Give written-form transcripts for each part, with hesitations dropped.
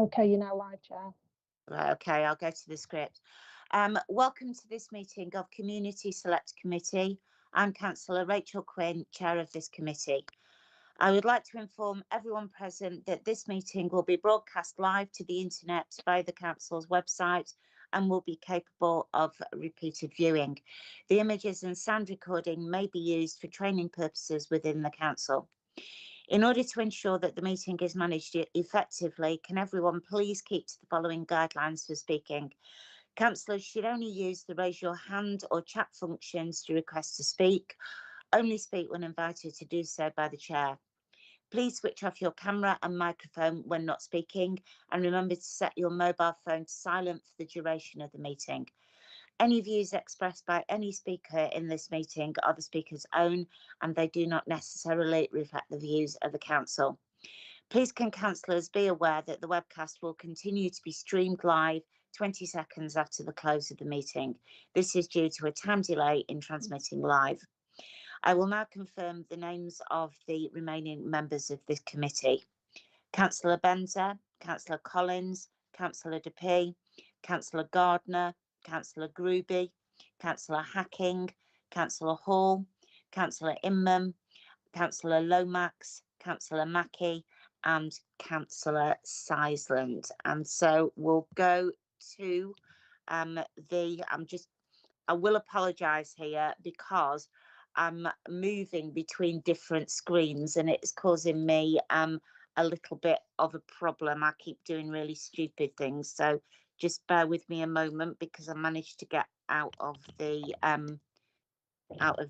Okay, you're now live, Chair. Right, okay, I'll go to the script. Welcome to this meeting of Community Select Committee. I'm Councillor Rachel Quinn, Chair of this committee. I would like to inform everyone present that this meeting will be broadcast live to the internet via the Council's website and will be capable of repeated viewing. The images and sound recording may be used for training purposes within the Council. In order to ensure that the meeting is managed effectively, can everyone please keep to the following guidelines for speaking? Councillors should only use the raise your hand or chat functions to request to speak. Only speak when invited to do so by the chair. Please switch off your camera and microphone when not speaking, and remember to set your mobile phone to silent for the duration of the meeting. Any views expressed by any speaker in this meeting are the speaker's own, and they do not necessarily reflect the views of the council. Please can councillors be aware that the webcast will continue to be streamed live 20 seconds after the close of the meeting. This is due to a time delay in transmitting live. I will now confirm the names of the remaining members of this committee. Councillor Benzer, Councillor Collins, Councillor Dupee, Councillor Gardner, Councillor Gruby, Councillor Hacking, Councillor Hall, Councillor Inman, Councillor Lomax, Councillor Mackey, and Councillor Sizeland. And so we'll go to I will apologise here because I'm moving between different screens and it's causing me a little bit of a problem. I keep doing really stupid things, so just bear with me a moment because I managed to get out of the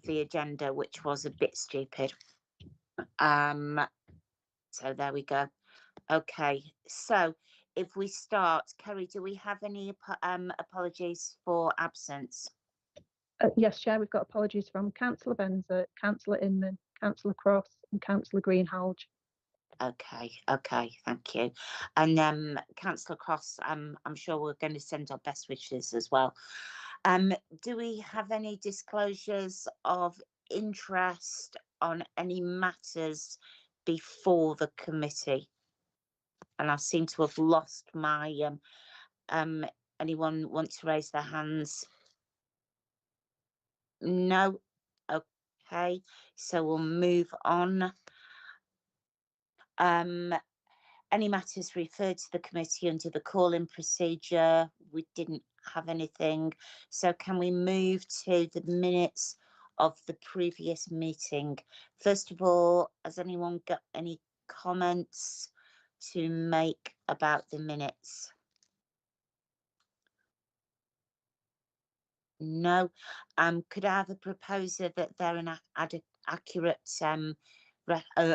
agenda, which was a bit stupid. So there we go. Okay, so if we start, Kerry, do we have any apologies for absence? Yes, Chair, we've got apologies from Councillor Benzer, Councillor Inman, Councillor Cross and Councillor Greenhalgh. Okay, thank you. And Councillor Cross, I'm sure we're going to send our best wishes as well. Do we have any disclosures of interest on any matters before the committee? And I seem to have lost my anyone want to raise their hands? No. Okay, so we'll move on. Any matters referred to the committee under the call-in procedure? We didn't have anything. So can we move to the minutes of the previous meeting? First of all, has anyone got any comments to make about the minutes? No. Could I have a proposer that they're an accurate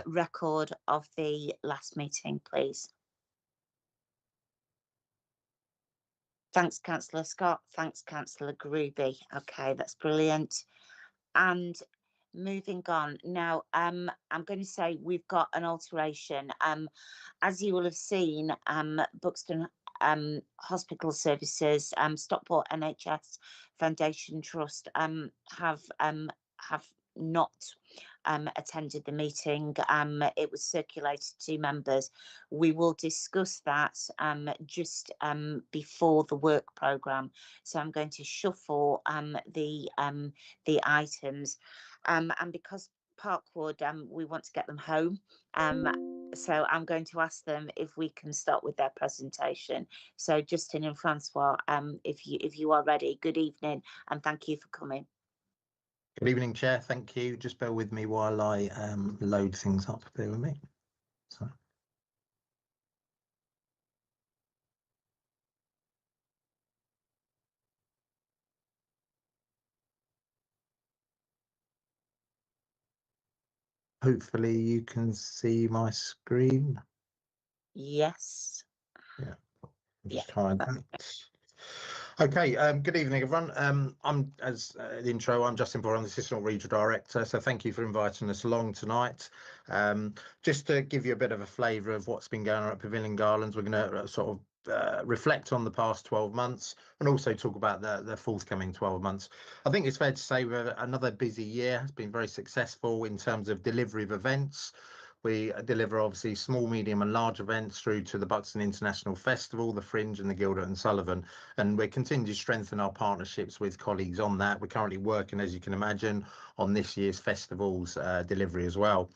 record of the last meeting, please? Thanks, Councillor Scott. Thanks, Councillor Gruby. Okay, that's brilliant. And moving on now, I'm going to say we've got an alteration. As you will have seen, Buxton Hospital Services, Stockport NHS Foundation Trust have not attended the meeting. It was circulated to members. We will discuss that just before the work programme. So I'm going to shuffle the items, and because Parkwood, we want to get them home. So I'm going to ask them if we can start with their presentation. So Justin and Francois, if you are ready, good evening and thank you for coming. Good evening, Chair. Thank you. Just bear with me while I load things up. Bear with me. So. Hopefully you can see my screen. Yes. Yeah. Just trying that. Okay, good evening, everyone. I'm, as the intro, I'm Justin Boyle, I'm the Assistant Regional Director, so thank you for inviting us along tonight. Just to give you a bit of a flavour of what's been going on at Pavilion Gardens, we're going to sort of reflect on the past 12 months and also talk about the forthcoming 12 months. I think it's fair to say we're another busy year. It's been very successful in terms of delivery of events. We deliver obviously small, medium and large events through to the Buxton International Festival, the Fringe and the Gilbert and Sullivan. And we continue to strengthen our partnerships with colleagues on that. We're currently working, as you can imagine, on this year's festival's delivery as well.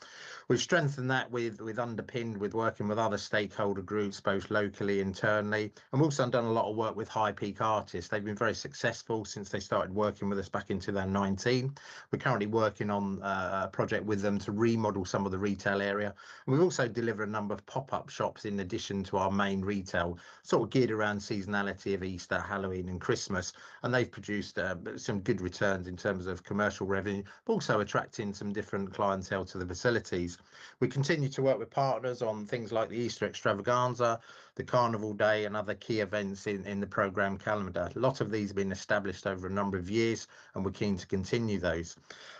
We've strengthened that with underpinned with working with other stakeholder groups, both locally, internally, and we've also done a lot of work with High Peak artists. They've been very successful since they started working with us back in 2019. We're currently working on a project with them to remodel some of the retail area. And we've also delivered a number of pop-up shops in addition to our main retail, sort of geared around seasonality of Easter, Halloween and Christmas. And they've produced some good returns in terms of commercial revenue, but also attracting some different clientele to the facilities. We continue to work with partners on things like the Easter Extravaganza, the Carnival Day and other key events in the programme calendar. A lot of these have been established over a number of years and we're keen to continue those.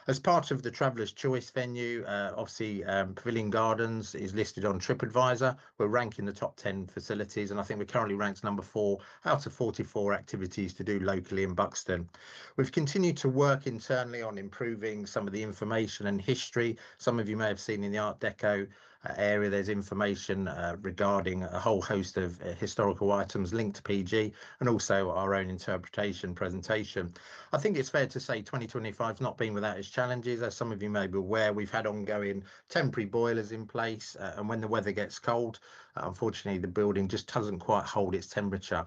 As part of the Traveller's Choice venue, obviously Pavilion Gardens is listed on TripAdvisor. We're ranking the top 10 facilities and I think we're currently ranked number 4 out of 44 activities to do locally in Buxton. We've continued to work internally on improving some of the information and history. Some of you may have seen in the Art Deco area there's information regarding a whole host of historical items linked to PG and also our own interpretation presentation. I think it's fair to say 2025 has not been without its challenges. As some of you may be aware, we've had ongoing temporary boilers in place and when the weather gets cold, unfortunately the building just doesn't quite hold its temperature.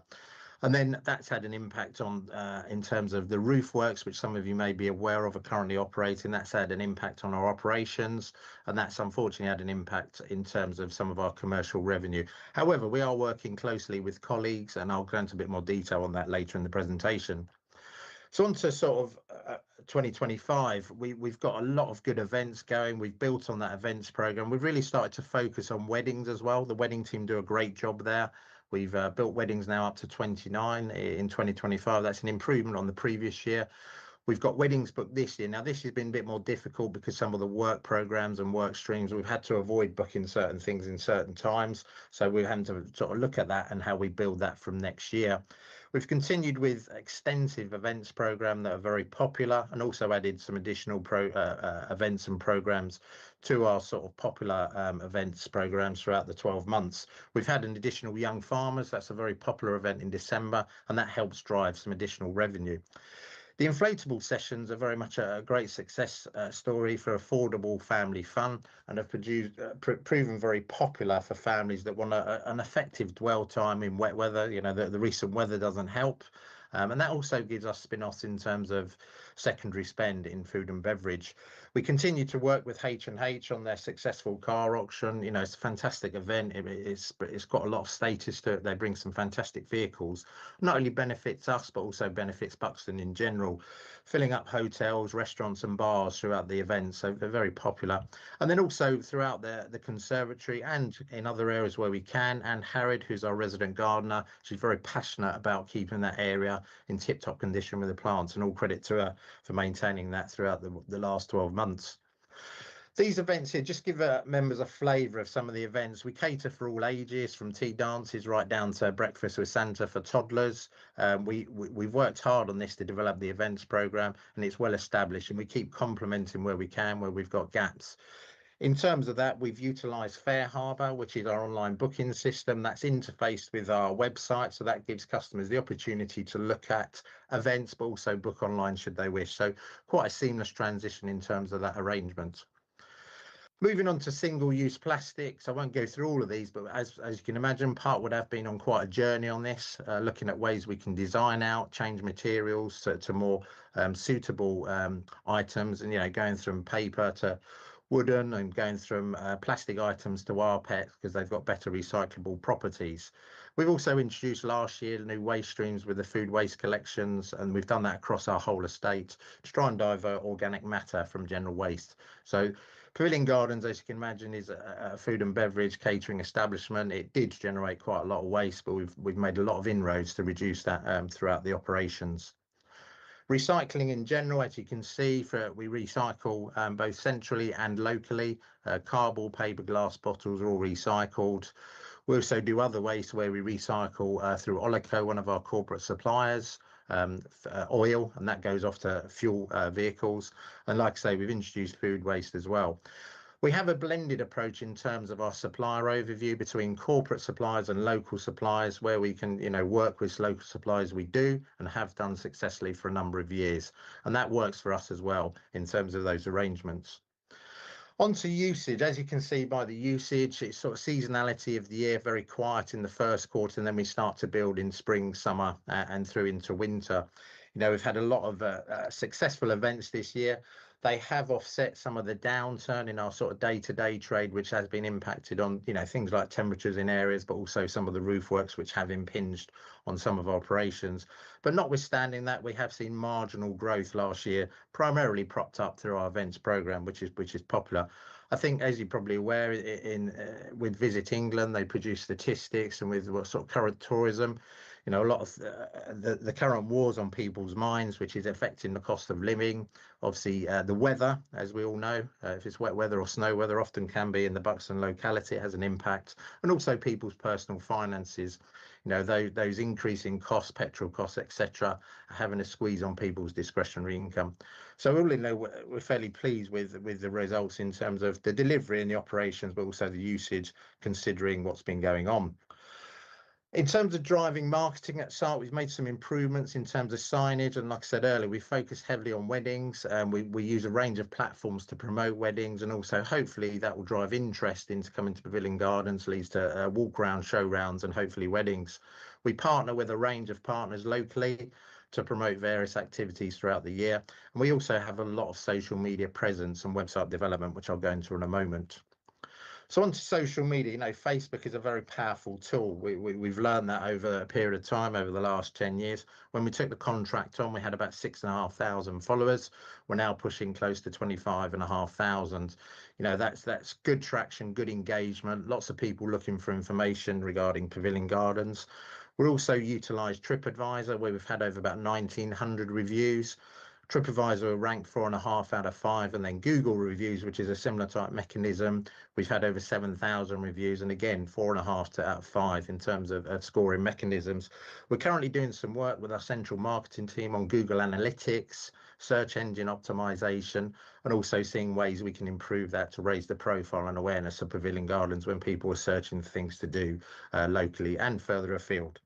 And then that's had an impact on in terms of the roof works, which some of you may be aware of are currently operating. That's had an impact on our operations, and that's unfortunately had an impact in terms of some of our commercial revenue. However, we are working closely with colleagues, and I'll go into a bit more detail on that later in the presentation. So on to sort of 2025, we've got a lot of good events going. We've built on that events program. We've really started to focus on weddings as well. The wedding team do a great job there. We've built weddings now up to 29 in 2025. That's an improvement on the previous year. We've got weddings booked this year. Now, this has been a bit more difficult because some of the work programs and work streams, we've had to avoid booking certain things in certain times. So we're having to sort of look at that and how we build that from next year. We've continued with extensive events program that are very popular and also added some additional events and programs to our sort of popular events programs throughout the 12 months. We've had an additional Young Farmers. That's a very popular event in December, and that helps drive some additional revenue. The inflatable sessions are very much a great success story for affordable family fun and have proven very popular for families that want an effective dwell time in wet weather. You know, the recent weather doesn't help. And that also gives us spin-offs in terms of secondary spend in food and beverage. We continue to work with H&H on their successful car auction. You know, it's a fantastic event. It's got a lot of status to it. They bring some fantastic vehicles. Not only benefits us, but also benefits Buxton in general, filling up hotels, restaurants and bars throughout the event. So they're very popular. And then also throughout the conservatory and in other areas where we can. And Harriet, who's our resident gardener, she's very passionate about keeping that area in tip-top condition with the plants, and all credit to her for maintaining that throughout the last 12 months. These events here just give members a flavour of some of the events. We cater for all ages, from tea dances right down to breakfast with Santa for toddlers. We've worked hard on this to develop the events programme, and it's well established, and we keep complementing where we can, where we've got gaps. In terms of that, we've utilised FareHarbor, which is our online booking system that's interfaced with our website. So that gives customers the opportunity to look at events, but also book online should they wish. So quite a seamless transition in terms of that arrangement. Moving on to single-use plastics, I won't go through all of these, but as you can imagine, Parkwood have been on quite a journey on this, looking at ways we can design out, change materials to more suitable items, and, you know, going from paper to wooden and going from plastic items to rPET because they've got better recyclable properties. We've also introduced last year new waste streams with the food waste collections, and we've done that across our whole estate to try and divert organic matter from general waste. So Pavilion Gardens, as you can imagine, is a food and beverage catering establishment. It did generate quite a lot of waste, but we've made a lot of inroads to reduce that throughout the operations. Recycling in general, as you can see, we recycle both centrally and locally. Cardboard, paper, glass bottles are all recycled. We also do other waste where we recycle through Olico, one of our corporate suppliers, oil, and that goes off to fuel vehicles. And like I say, we've introduced food waste as well. We have a blended approach in terms of our supplier overview between corporate suppliers and local suppliers, where we can, work with local suppliers. We do and have done successfully for a number of years, and that works for us as well in terms of those arrangements. On to usage. As you can see by the usage, it's sort of seasonality of the year, very quiet in the first quarter, and then we start to build in spring, summer, and through into winter. We've had a lot of successful events this year. They have offset some of the downturn in our sort of day-to-day trade, which has been impacted on, things like temperatures in areas, but also some of the roof works which have impinged on some of our operations. But notwithstanding that, we have seen marginal growth last year, primarily propped up through our events program, which is popular. I think, as you're probably aware, with Visit England, they produce statistics, and with what sort of current tourism, a lot of the current wars on people's minds, which is affecting the cost of living. Obviously, the weather, as we all know, if it's wet weather or snow weather, often can be in the Buxton locality, it has an impact, and also people's personal finances. Those increasing costs, petrol costs, etc., are having a squeeze on people's discretionary income. So all in all, we're fairly pleased with the results in terms of the delivery and the operations, but also the usage, considering what's been going on. In terms of driving marketing at SART, we've made some improvements in terms of signage, and like I said earlier, we focus heavily on weddings, and we use a range of platforms to promote weddings, and also hopefully that will drive interest into coming to Pavilion Gardens, leads to walk around, show rounds, and hopefully weddings. We partner with a range of partners locally to promote various activities throughout the year, and we also have a lot of social media presence and website development, which I'll go into in a moment. So on to social media. Facebook is a very powerful tool. We've learned that over a period of time, over the last 10 years. When we took the contract on, we had about 6,500 followers. We're now pushing close to 25,500. That's good traction, good engagement, lots of people looking for information regarding Pavilion Gardens. We also utilise TripAdvisor, where we've had over about 1,900 reviews. TripAdvisor ranked 4.5 out of 5, and then Google reviews, which is a similar type mechanism. We've had over 7,000 reviews, and again, 4.5 out of 5 in terms of scoring mechanisms. We're currently doing some work with our central marketing team on Google Analytics, search engine optimization, and also seeing ways we can improve that to raise the profile and awareness of Pavilion Gardens when people are searching for things to do locally and further afield.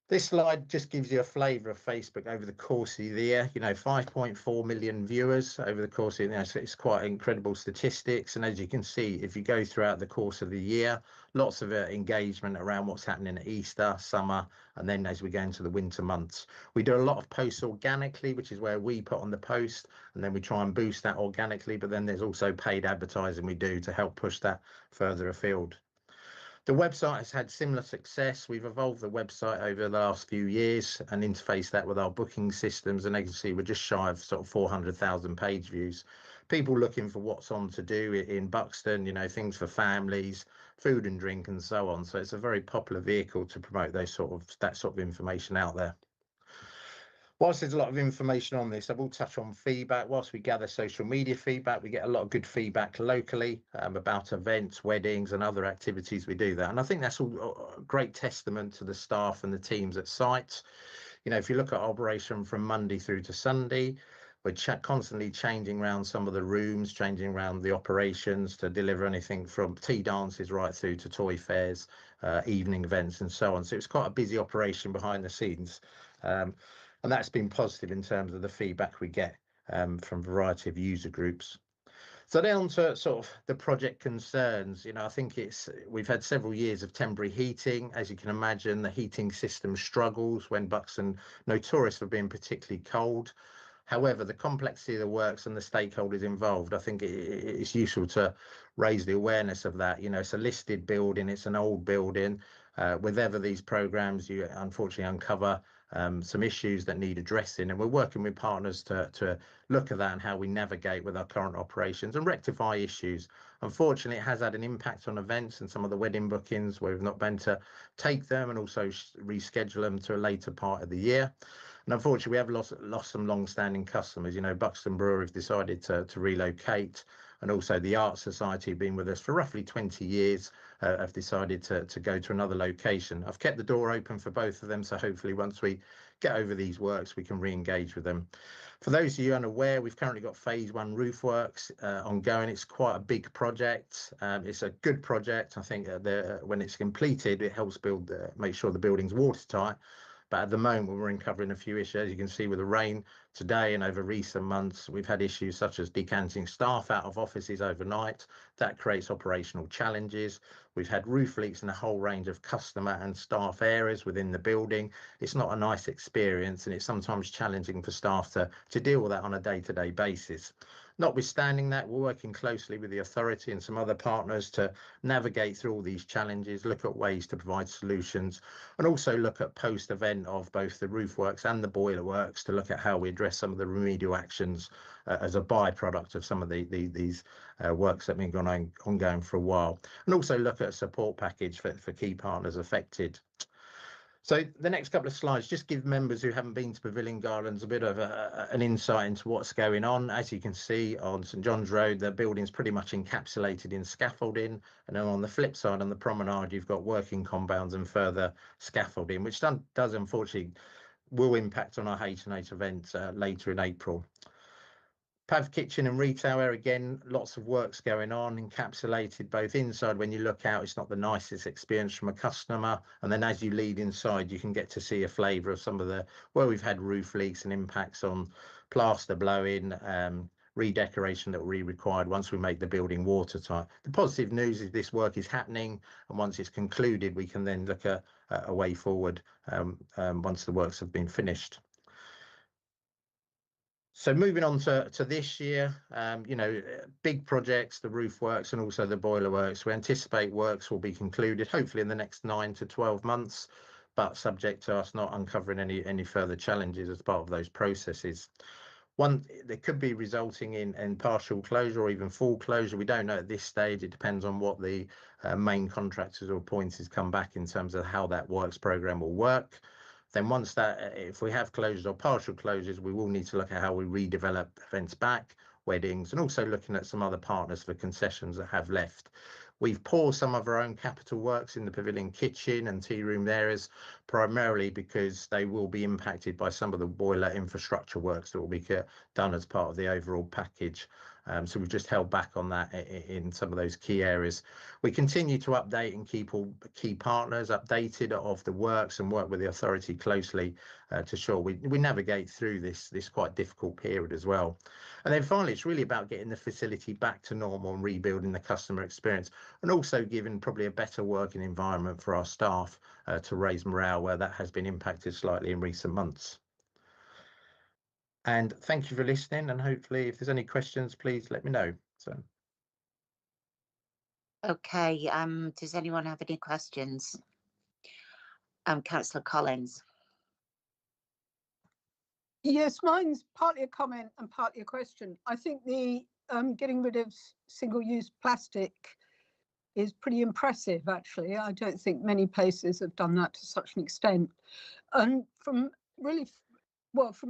This slide just gives you a flavour of Facebook over the course of the year. 5.4 million viewers over the course of the year. So it's quite incredible statistics. And as you can see, if you go throughout the course of the year, lots of engagement around what's happening at Easter, summer, and then as we go into the winter months. We do a lot of posts organically, which is where we put on the post, and then we try and boost that organically. But then there's also paid advertising we do to help push that further afield. The website has had similar success. We've evolved the website over the last few years and interfaced that with our booking systems. And as you see, we're just shy of sort of 400,000 page views. People looking for what's on to do in Buxton, things for families, food and drink, and so on. So it's a very popular vehicle to promote that sort of information out there. Whilst there's a lot of information on this, I will touch on feedback. Whilst we gather social media feedback, we get a lot of good feedback locally about events, weddings, and other activities we do there. And I think that's all a great testament to the staff and the teams at site. If you look at operation from Monday through to Sunday, we're constantly changing around some of the rooms, changing around the operations to deliver anything from tea dances right through to toy fairs, evening events, and so on. So it's quite a busy operation behind the scenes. And that's been positive in terms of the feedback we get from a variety of user groups. So then on to sort of the project concerns. I think we've had several years of temporary heating. As you can imagine, the heating system struggles when Buxton notorious for being particularly cold. However, the complexity of the works and the stakeholders involved, I think it's useful to raise the awareness of that. It's a listed building, it's an old building. With ever these programs, you unfortunately uncover some issues that need addressing, and we're working with partners to look at that and how we navigate with our current operations and rectify issues. Unfortunately, it has had an impact on events and some of the wedding bookings where we've not been to take them and also reschedule them to a later part of the year. And unfortunately, we have lost some long-standing customers. Buxton Brewery have decided to relocate, and also the Art Society have been with us for roughly 20 years, have decided to go to another location. I've kept the door open for both of them, so hopefully once we get over these works, we can re-engage with them. For those of you unaware, we've currently got phase 1 roof works ongoing. It's quite a big project. It's a good project. I think when it's completed, it helps make sure the building's watertight. But at the moment, we're uncovering a few issues. As you can see with the rain today and over recent months, we've had issues such as decanting staff out of offices overnight. That creates operational challenges. We've had roof leaks in a whole range of customer and staff areas within the building. It's not a nice experience, and it's sometimes challenging for staff to deal with that on a day-to-day basis. Notwithstanding that, we're working closely with the authority and some other partners to navigate through all these challenges, look at ways to provide solutions, and also look at post-event of both the roof works and the boiler works to look at how we address some of the remedial actions as a byproduct of some of these works that have been ongoing for a while, and also look at a support package for key partners affected. So the next couple of slides just give members who haven't been to Pavilion Gardens a bit of an insight into what's going on. As you can see on St John's Road, the building's pretty much encapsulated in scaffolding. And then on the flip side, on the promenade, you've got working compounds and further scaffolding, which does unfortunately will impact on our H&H event later in April. Pav Kitchen and retail area, again, lots of works going on, encapsulated both inside. When you look out, it's not the nicest experience from a customer. And then as you lead inside, you can get to see a flavour of some of where we've had roof leaks and impacts on plaster blowing, redecoration that will be required once we make the building watertight. The positive news is this work is happening, and once it's concluded, we can then look at a way forward once the works have been finished. So moving on to this year, big projects, the roof works and also the boiler works. We anticipate works will be concluded hopefully in the next 9 to 12 months, but subject to us not uncovering any further challenges as part of those processes. One, they could be resulting in partial closure or even full closure. We don't know at this stage. It depends on what the main contractors or appointees come back in terms of how that works programme will work. Then once if we have closures or partial closures, we will need to look at how we redevelop events back, weddings, and also looking at some other partners for concessions that have left. We've paused some of our own capital works in the Pavilion kitchen and tea room areas, primarily because they will be impacted by some of the boiler infrastructure works that will be done as part of the overall package. So we've just held back on that in some of those key areas. We continue to update and keep all key partners updated of the works and work with the authority closely to ensure we navigate through this quite difficult period as well. And then finally, it's really about getting the facility back to normal and rebuilding the customer experience, and also giving probably a better working environment for our staff to raise morale where that has been impacted slightly in recent months. And thank you for listening, and hopefully if there's any questions, please let me know. So. Okay, does anyone have any questions? Councillor Collins. Yes, mine's partly a comment and partly a question. I think the getting rid of single-use plastic is pretty impressive, actually. I don't think many places have done that to such an extent. And from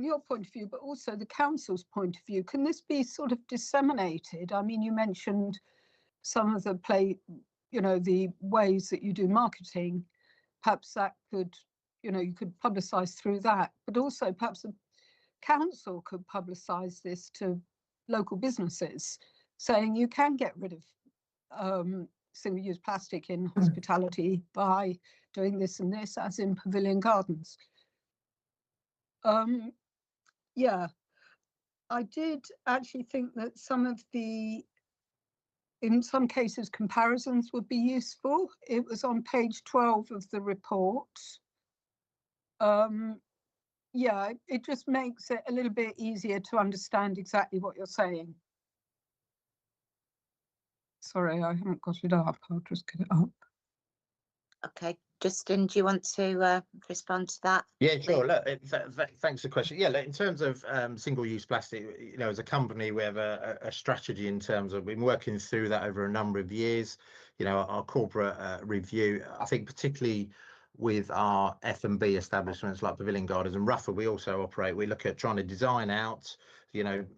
your point of view, but also the council's point of view, can this be sort of disseminated? I mean, you mentioned some of the the ways that you do marketing. Perhaps that could, you could publicise through that, but also perhaps the council could publicise this to local businesses, saying you can get rid of single-use plastic in hospitality by doing this and this, as in Pavilion Gardens. Yeah, I did actually think that in some cases, comparisons would be useful. It was on page 12 of the report. Yeah, it just makes it a little bit easier to understand exactly what you're saying. Sorry, I haven't got it up. I'll just get it up. Okay, Justin, do you want to respond to that? Yeah, sure. Look, thanks for the question. Yeah, look, in terms of single-use plastic, as a company, we have a strategy in terms of we've been working through that over a number of years. Our corporate review, I think particularly with our F&B establishments like Pavilion Gardens and Rufford. We also operate, we look at trying to design out,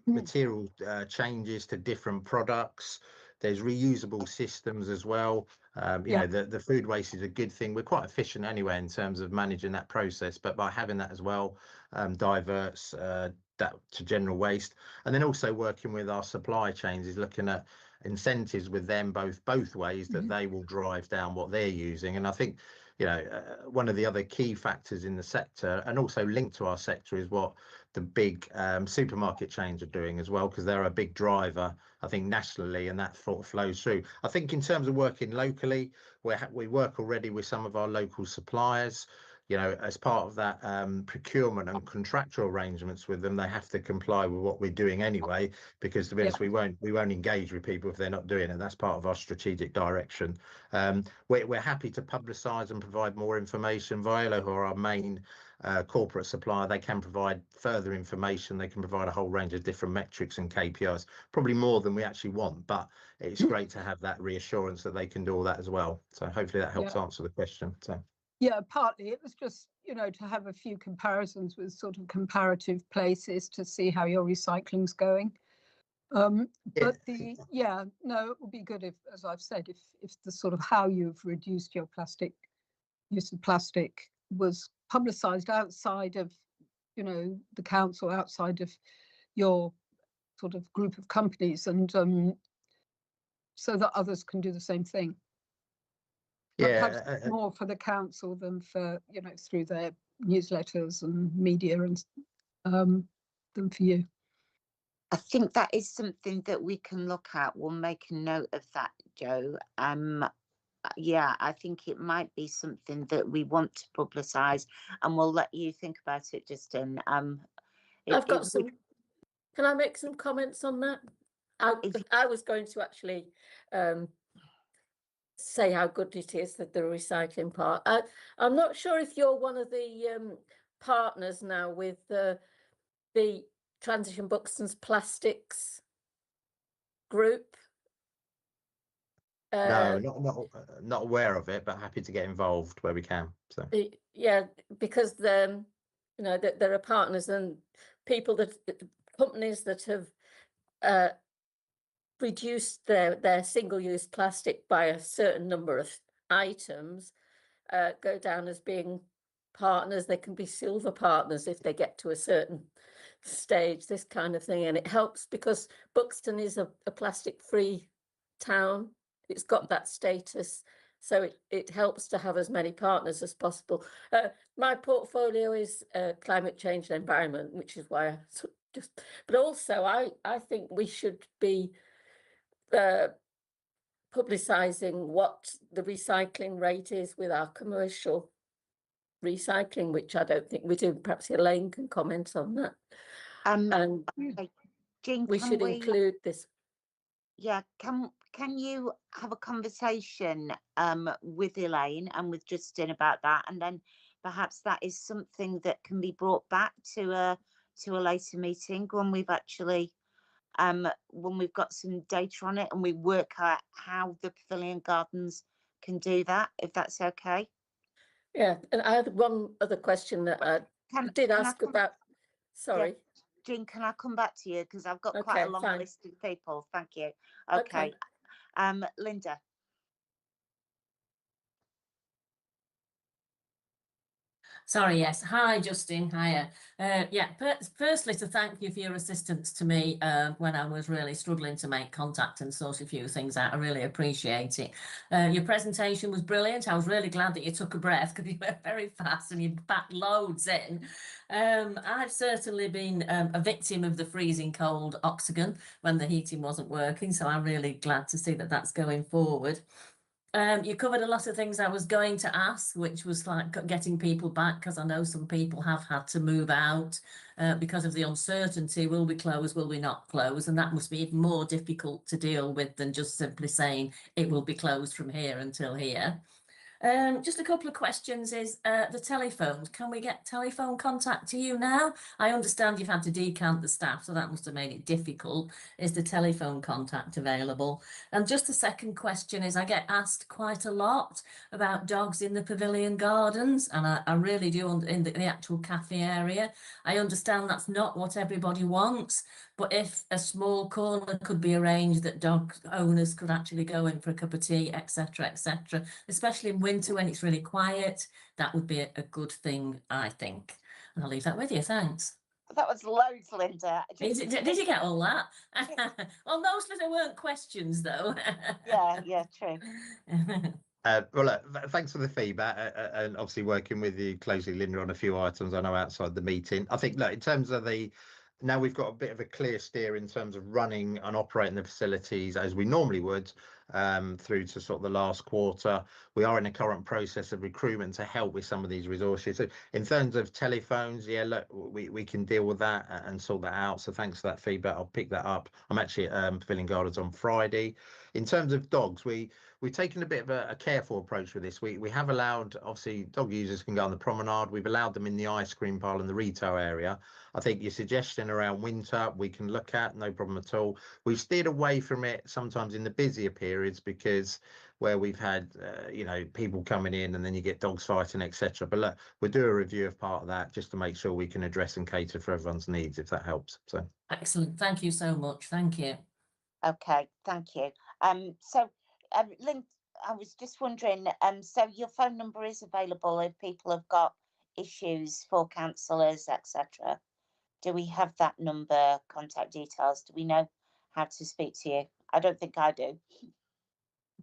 material changes to different products. There's reusable systems as well. The food waste is a good thing. We're quite efficient anyway in terms of managing that process, but by having that as well, diverts that to general waste. And then also working with our supply chains is looking at incentives with them both ways that they will drive down what they're using. And I think one of the other key factors in the sector, and also linked to our sector, is what the big supermarket chains are doing as well, because they're a big driver, I think, nationally, and that flows through. I think in terms of working locally, we work already with some of our local suppliers. As part of that procurement and contractual arrangements with them, they have to comply with what we're doing anyway, because to be honest, we won't engage with people if they're not doing it. That's part of our strategic direction. We're happy to publicise and provide more information. Violo, who are our main corporate supplier, they can provide further information. They can provide a whole range of different metrics and KPIs, probably more than we actually want, but it's great to have that reassurance that they can do all that as well. So hopefully that helps answer the question. So. Yeah, partly it was just, to have a few comparisons with sort of comparative places to see how your recycling's going. But it would be good if, as I've said, if the sort of how you've reduced your use of plastic was publicised outside of, the council, outside of your sort of group of companies, and so that others can do the same thing. Perhaps more for the council than for, through their newsletters and media, and than for you. I think that is something that we can look at. We'll make a note of that, Jo. I think it might be something that we want to publicise, and we'll let you think about it, Justin. I've got some. Can I make some comments on that? I was going to actually say how good it is, that the recycling part. I'm not sure if you're one of the partners now with the Transition Buxton's Plastics group. No, not aware of it, but happy to get involved where we can. So because there are partners and companies that have reduced their single-use plastic by a certain number of items, go down as being partners. They can be silver partners if they get to a certain stage, this kind of thing. And it helps because Buxton is a plastic-free town. It's got that status, so it helps to have as many partners as possible. My portfolio is climate change and environment, which is why I but also I think we should be publicising what the recycling rate is with our commercial recycling, which I don't think we do. Perhaps Elaine can comment on that. And Jean, we should include this. Yeah, can you have a conversation with Elaine and with Justin about that, and then perhaps that is something that can be brought back to a later meeting when we've actually when we've got some data on it and we work out how the Pavilion Gardens can do that, if that's okay. Yeah, and I had one other question that I did ask about. Sorry. Yeah. Jean, can I come back to you, because I've got quite a long list of people. Thank you. Okay. Linda. Sorry, yes. Hi, Justin. Hiya. Firstly, to thank you for your assistance to me when I was really struggling to make contact and sort a few things out. I really appreciate it. Your presentation was brilliant. I was really glad that you took a breath, because you were very fast and you packed loads in. I've certainly been a victim of the freezing cold Oxygen when the heating wasn't working, so I'm really glad to see that that's going forward. You covered a lot of things I was going to ask, which was like getting people back, because I know some people have had to move out because of the uncertainty. Will we close? Will we not close? And that must be even more difficult to deal with than just simply saying it will be closed from here until here. Just a couple of questions is the telephones. Can we get telephone contact to you now? I understand you've had to decant the staff, so that must have made it difficult. Is the telephone contact available? And just the second question is, I get asked quite a lot about dogs in the pavilion gardens, and I really do in the actual cafe area. I understand that's not what everybody wants, but if a small corner could be arranged that dog owners could actually go in for a cup of tea, etc., especially in winter when it's really quiet, that would be a good thing, I think. And I'll leave that with you. Thanks. That was loads, Linda. Did you get all that? Well, mostly there weren't questions, though. Yeah, true. Well, look, thanks for the feedback and obviously working with you closely, Linda, on a few items I know outside the meeting. I think, look, in terms of now we've got a bit of a clear steer in terms of running and operating the facilities as we normally would through to sort of the last quarter. We are in a current process of recruitment to help with some of these resources. So in terms of telephones, yeah, look, we can deal with that and sort that out. So thanks for that feedback. I'll pick that up. I'm actually at Pavilion Gardens on Friday. In terms of dogs, we've taken a bit of a careful approach with this. We have allowed, obviously, dog users can go on the promenade. We've allowed them in the ice cream parlour and the retail area. I think your suggestion around winter, we can look at, no problem at all. We've steered away from it sometimes in the busier periods because where we've had, people coming in and then you get dogs fighting, etc. But look, we'll do a review of part of that just to make sure we can address and cater for everyone's needs, if that helps. So Excellent. Thank you so much. Thank you. Okay, thank you. Lynn, I was just wondering, so your phone number is available if people have got issues for councillors, etc. Do we have that number, contact details? Do we know how to speak to you? I don't think I do.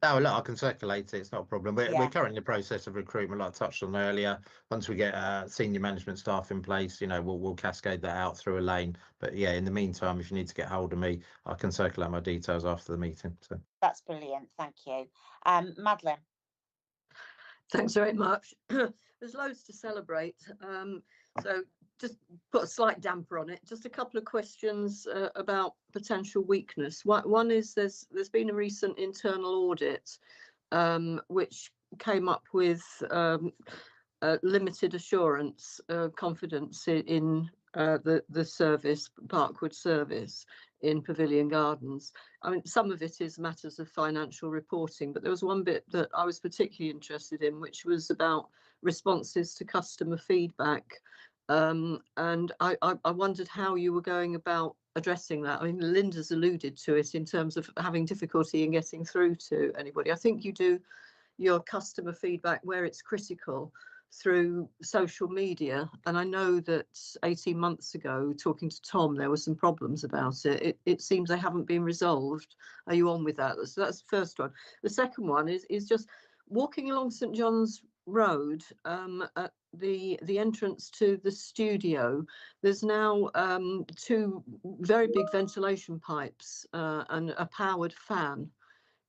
no, look, I can circulate it. It's not a problem. We're Yeah. currently in the process of recruitment, like I touched on earlier. Once we get senior management staff in place, we'll cascade that out through Elaine. But yeah, in the meantime, if you need to get hold of me, I can circulate my details after the meeting. So That's brilliant. Thank you. Madeline. Thanks very much. There's loads to celebrate. So just put a slight damper on it. Just a couple of questions about potential weakness. One is there's been a recent internal audit which came up with limited assurance, confidence in the service, Parkwood service in Pavilion Gardens. I mean, some of it is matters of financial reporting, but there was one bit that I was particularly interested in, which was about responses to customer feedback. And I wondered how you were going about addressing that. I mean, Linda's alluded to it in terms of having difficulty in getting through to anybody. I think you do your customer feedback where it's critical through social media, and I know that 18 months ago, talking to Tom, there were some problems about it. It seems they haven't been resolved. Are you on with that? So that's the first one. The second one is just walking along St John's Road at the entrance to the studio. There's now 2 very big ventilation pipes and a powered fan.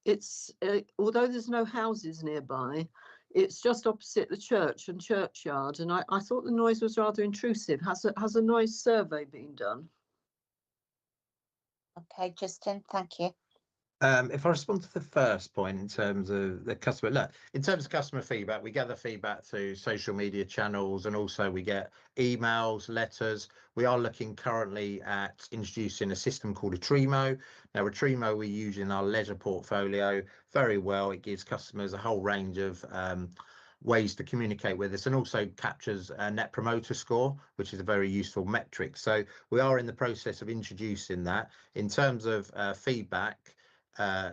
It's although there's no houses nearby, it's just opposite the church and churchyard, and I thought the noise was rather intrusive. Has a noise survey been done? Okay, Justin, thank you. If I respond to the first point in terms of the customer, look, in terms of customer feedback, we gather feedback through social media channels and also we get emails, letters. We are looking currently at introducing a system called Atremo. Now, Atremo we use in our leisure portfolio very well. It gives customers a whole range of ways to communicate with us and also captures a net promoter score, which is a very useful metric. So we are in the process of introducing that. In terms of feedback,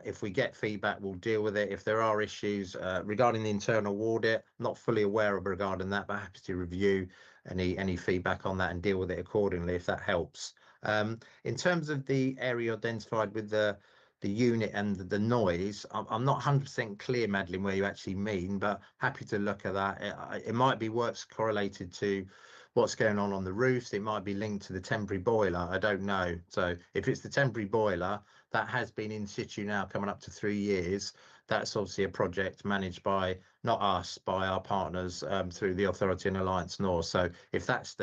if we get feedback, we'll deal with it. If there are issues regarding the internal audit, not fully aware of regarding that, but happy to review any feedback on that and deal with it accordingly if that helps. In terms of the area identified with the unit and the noise, I'm not 100% clear, Madeline, where you actually mean, but happy to look at that. It might be what's correlated to what's going on the roofs. It might be linked to the temporary boiler. I don't know. So if it's the temporary boiler, that has been in situ now coming up to 3 years. That's obviously a project managed by not us, by our partners through the Authority and Alliance North. So if that's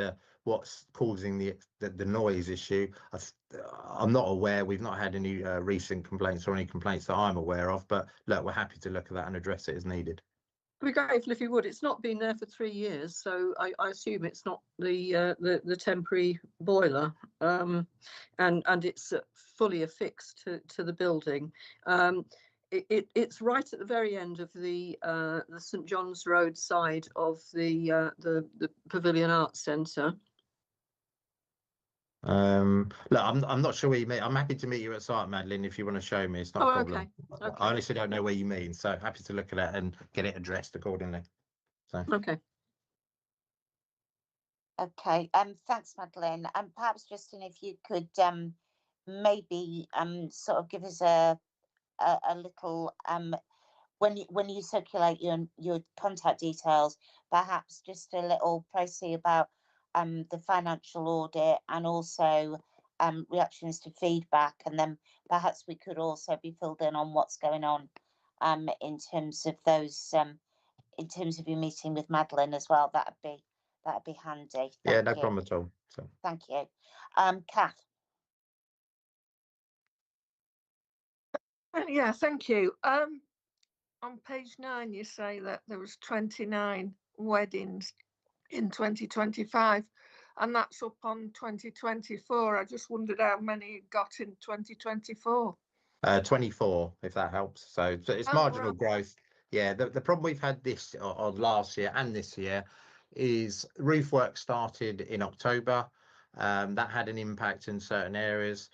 what's causing the noise issue, I'm not aware. We've not had any recent complaints or any complaints that I'm aware of. But look, we're happy to look at that and address it as needed. I'd be grateful if you would. It's not been there for 3 years, so I assume it's not the temporary boiler, and it's fully affixed to the building. It's right at the very end of the St John's Road side of the Pavilion Arts Centre. Look, I'm not sure where you mean. I'm happy to meet you at site, Madeline, if you want to show me. It's not a problem. Okay. I honestly don't know where you mean, so happy to look at it and get it addressed accordingly. So Okay. Okay, thanks, Madeline. And perhaps, Justin, if you could maybe sort of give us a little when you circulate your contact details, perhaps just a little précis about the financial audit and also reactions to feedback, and then perhaps we could also be filled in on what's going on in terms of those in terms of your meeting with Madeline as well. That'd be handy. yeah, Thank no you. problem at all. So Thank you. Kath. Yeah, thank you. On page 9, you say that there was 29 weddings in 2025, and that's up on 2024. I just wondered how many got in 2024. 24, if that helps. So it's marginal growth. Yeah, the problem we've had this on last year and this year is roof work started in October. That had an impact in certain areas.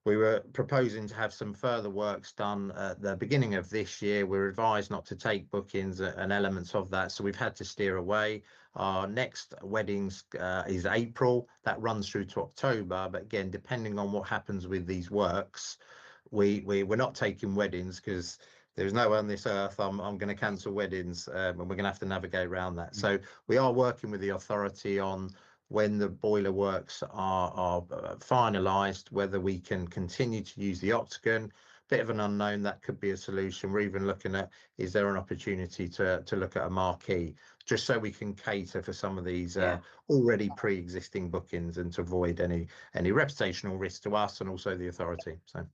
We were proposing to have some further works done at the beginning of this year. We're advised not to take bookings and elements of that, so we've had to steer away. Our next weddings is April. That runs through to October, but again, depending on what happens with these works, we're not taking weddings because there's no one on this earth I'm going to cancel weddings, and we're going to have to navigate around that. So we are working with the authority on when the boiler works are finalised, whether we can continue to use the octagon. Bit of an unknown. That could be a solution. We're even looking at, is there an opportunity to look at a marquee, just so we can cater for some of these already pre-existing bookings and to avoid any reputational risk to us and also the authority. So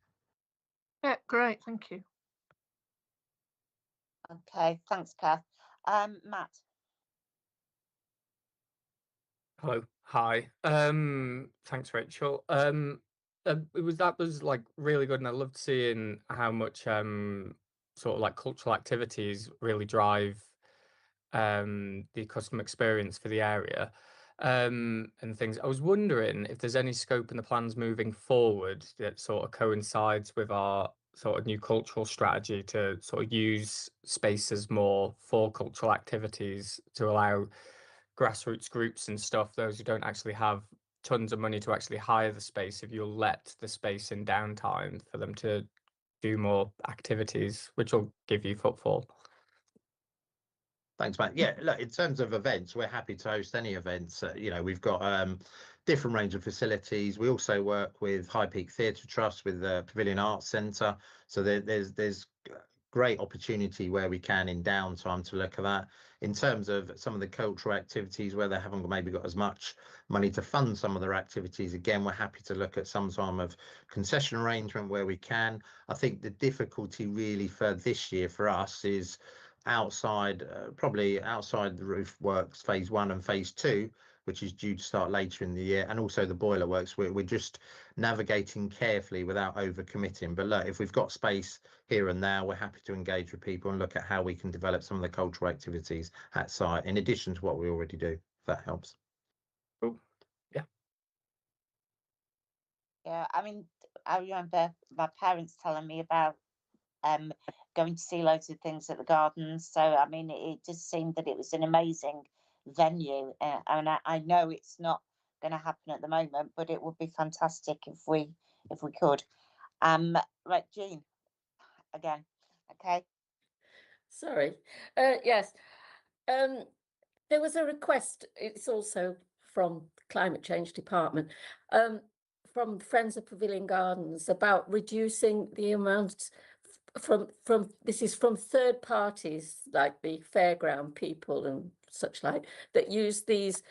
Yeah, great, thank you. Okay, thanks, Kath. Matt. Hello, hi. Thanks, Rachel. That was like really good, and I loved seeing how much sort of like cultural activities really drive the customer experience for the area and things. I was wondering if there's any scope in the plans moving forward that sort of coincides with our sort of new cultural strategy to sort of use spaces more for cultural activities to allow grassroots groups and stuff, those who don't actually have tons of money to actually hire the space, if you'll let the space in downtime for them to do more activities, which will give you footfall. Thanks, Matt. Yeah, look, in terms of events, we're happy to host any events. You know, we've got different range of facilities. We also work with High Peak Theatre Trust, with the Pavilion Arts Centre. So there's great opportunity where we can in downtime to look at that. In terms of some of the cultural activities where they haven't maybe got as much money to fund some of their activities, again, we're happy to look at some time of concession arrangement where we can. I think the difficulty really for this year for us is outside, probably outside the roof works phase 1 and phase 2, which is due to start later in the year, and also the boiler works. We're just navigating carefully without overcommitting. But look, if we've got space here and now, we're happy to engage with people and look at how we can develop some of the cultural activities at site, in addition to what we already do, if that helps. Cool. Yeah. Yeah, I mean, I remember my parents telling me about going to see loads of things at the gardens. So, I mean, it just seemed that it was an amazing venue. And I know it's not going to happen at the moment, but it would be fantastic if we could. Right, Jean, again, okay. Sorry. Yes. There was a request, it's also from the Climate Change Department, from Friends of Pavilion Gardens, about reducing the amount from this is from third parties like the fairground people and such like, that use these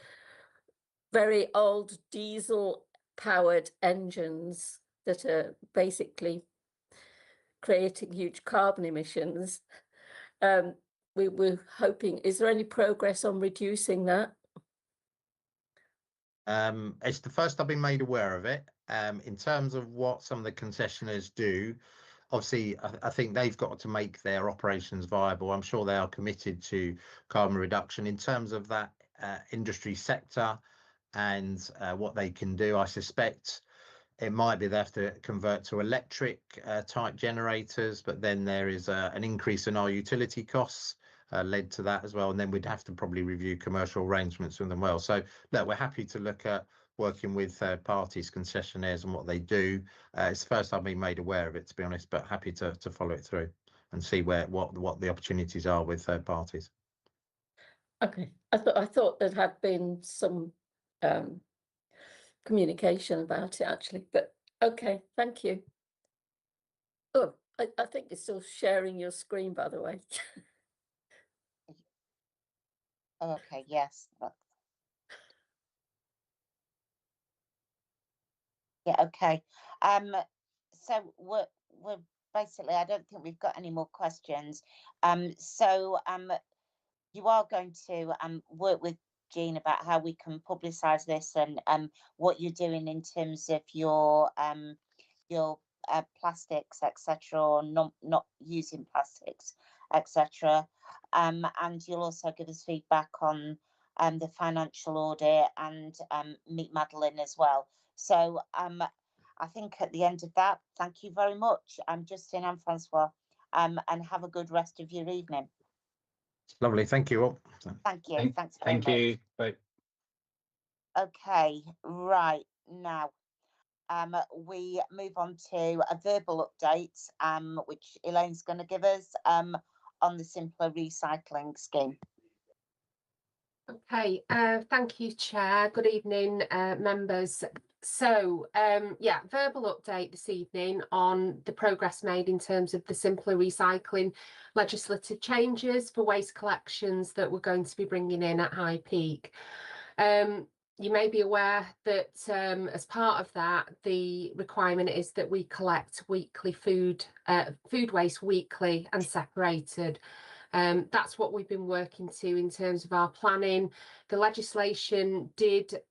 very old diesel powered engines that are basically creating huge carbon emissions. we were hoping, is there any progress on reducing that? It's the first I've been made aware of it. In terms of what some of the concessionaires do, obviously, I think they've got to make their operations viable. I'm sure they are committed to carbon reduction. In terms of that industry sector and what they can do, I suspect it might be they have to convert to electric type generators, but then there is an increase in our utility costs led to that as well. And then we'd have to probably review commercial arrangements with them well. So look, we're happy to look at working with third parties, concessionaires, and what they do. It's the first I've been made aware of it, to be honest, but happy to follow it through and see what the opportunities are with third parties. Okay, I thought there had been some communication about it actually, but okay, thank you. Oh, I think you're still sharing your screen, by the way. Okay, yes. Yeah, okay. So we're basically, I don't think we've got any more questions. So you are going to work with Jean about how we can publicise this and what you're doing in terms of your plastics, etc., or not using plastics, etc. And you'll also give us feedback on the financial audit and meet Madeline as well. So I think at the end of that, thank you very much, Justin and Francois, and have a good rest of your evening. Lovely, thank you all. Thank you. Thanks very much. Thank you. Bye. Okay, right now. We move on to a verbal update, which Elaine's going to give us on the Simpler Recycling Scheme. Okay, thank you, Chair. Good evening, members. So, yeah, verbal update this evening on the progress made in terms of the Simpler Recycling legislative changes for waste collections that we're going to be bringing in at High Peak. You may be aware that as part of that, the requirement is that we collect weekly food waste weekly and separated. That's what we've been working to in terms of our planning. The legislation did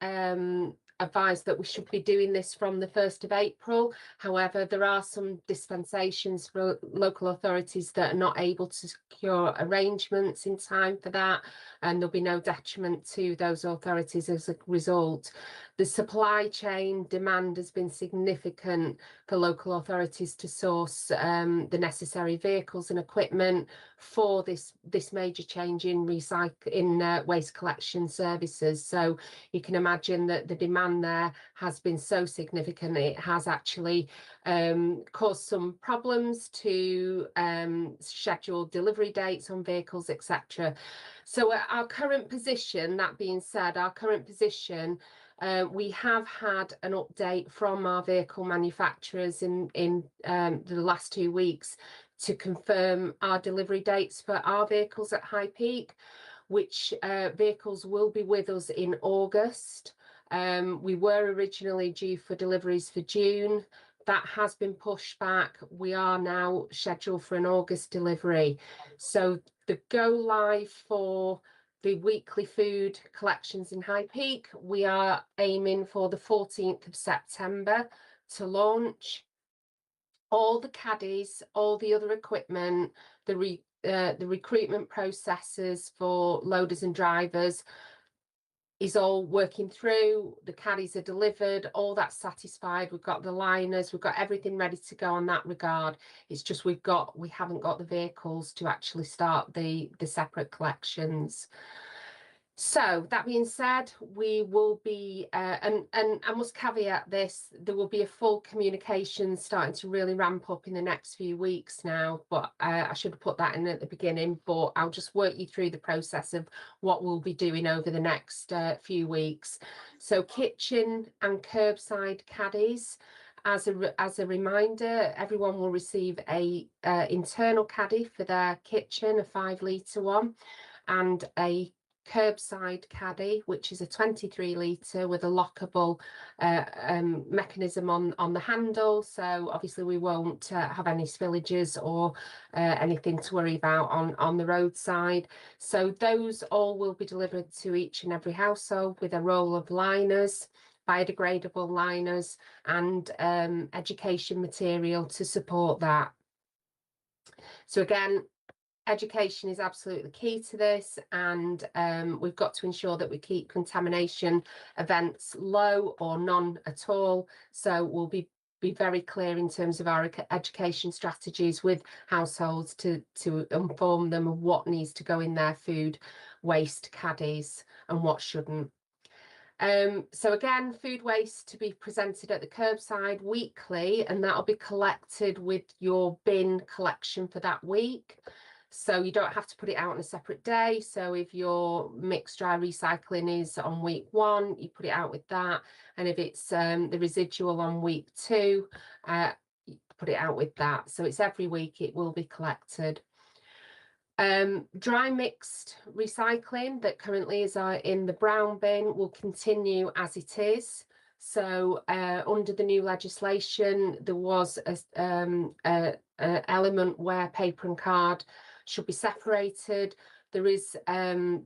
advise that we should be doing this from the 1st of April. However, there are some dispensations for local authorities that are not able to secure arrangements in time for that, and there'll be no detriment to those authorities as a result. The supply chain demand has been significant for local authorities to source the necessary vehicles and equipment for this major change in waste collection services. So you can imagine that the demand there has been so significant, it has actually caused some problems to schedule delivery dates on vehicles, etc. So our current position, that being said, we have had an update from our vehicle manufacturers in the last 2 weeks to confirm our delivery dates for our vehicles at High Peak, which vehicles will be with us in August. We were originally due for deliveries for June. That has been pushed back. We are now scheduled for an August delivery. So the go live for the weekly food collections in High Peak, we are aiming for the 14th of September to launch. All the caddies, all the other equipment, the recruitment processes for loaders and drivers is all working through. The caddies are delivered, all that's satisfied. We've got the liners, we've got everything ready to go on that regard. It's just we haven't got the vehicles to actually start the separate collections. So that being said, we will be, and I must caveat this, there will be a full communication starting to really ramp up in the next few weeks now, but I should have put that in at the beginning, but I'll just work you through the process of what we'll be doing over the next few weeks. So kitchen and curbside caddies, as a reminder, everyone will receive a internal caddy for their kitchen, a 5 litre one, and a curbside caddy, which is a 23 litre with a lockable mechanism on the handle. So obviously we won't have any spillages or anything to worry about on the roadside. So those all will be delivered to each and every household with a roll of liners, biodegradable liners, and education material to support that. So again, education is absolutely key to this, and we've got to ensure that we keep contamination events low or none at all. So we'll be very clear in terms of our education strategies with households to inform them of what needs to go in their food waste caddies and what shouldn't. So again, food waste to be presented at the curbside weekly, and that'll be collected with your bin collection for that week. So you don't have to put it out on a separate day. So if your mixed dry recycling is on week 1, you put it out with that. And if it's the residual on week 2, you put it out with that. So it's every week it will be collected. Dry mixed recycling that currently is in the brown bin will continue as it is. So under the new legislation, there was an element where paper and card should be separated. There is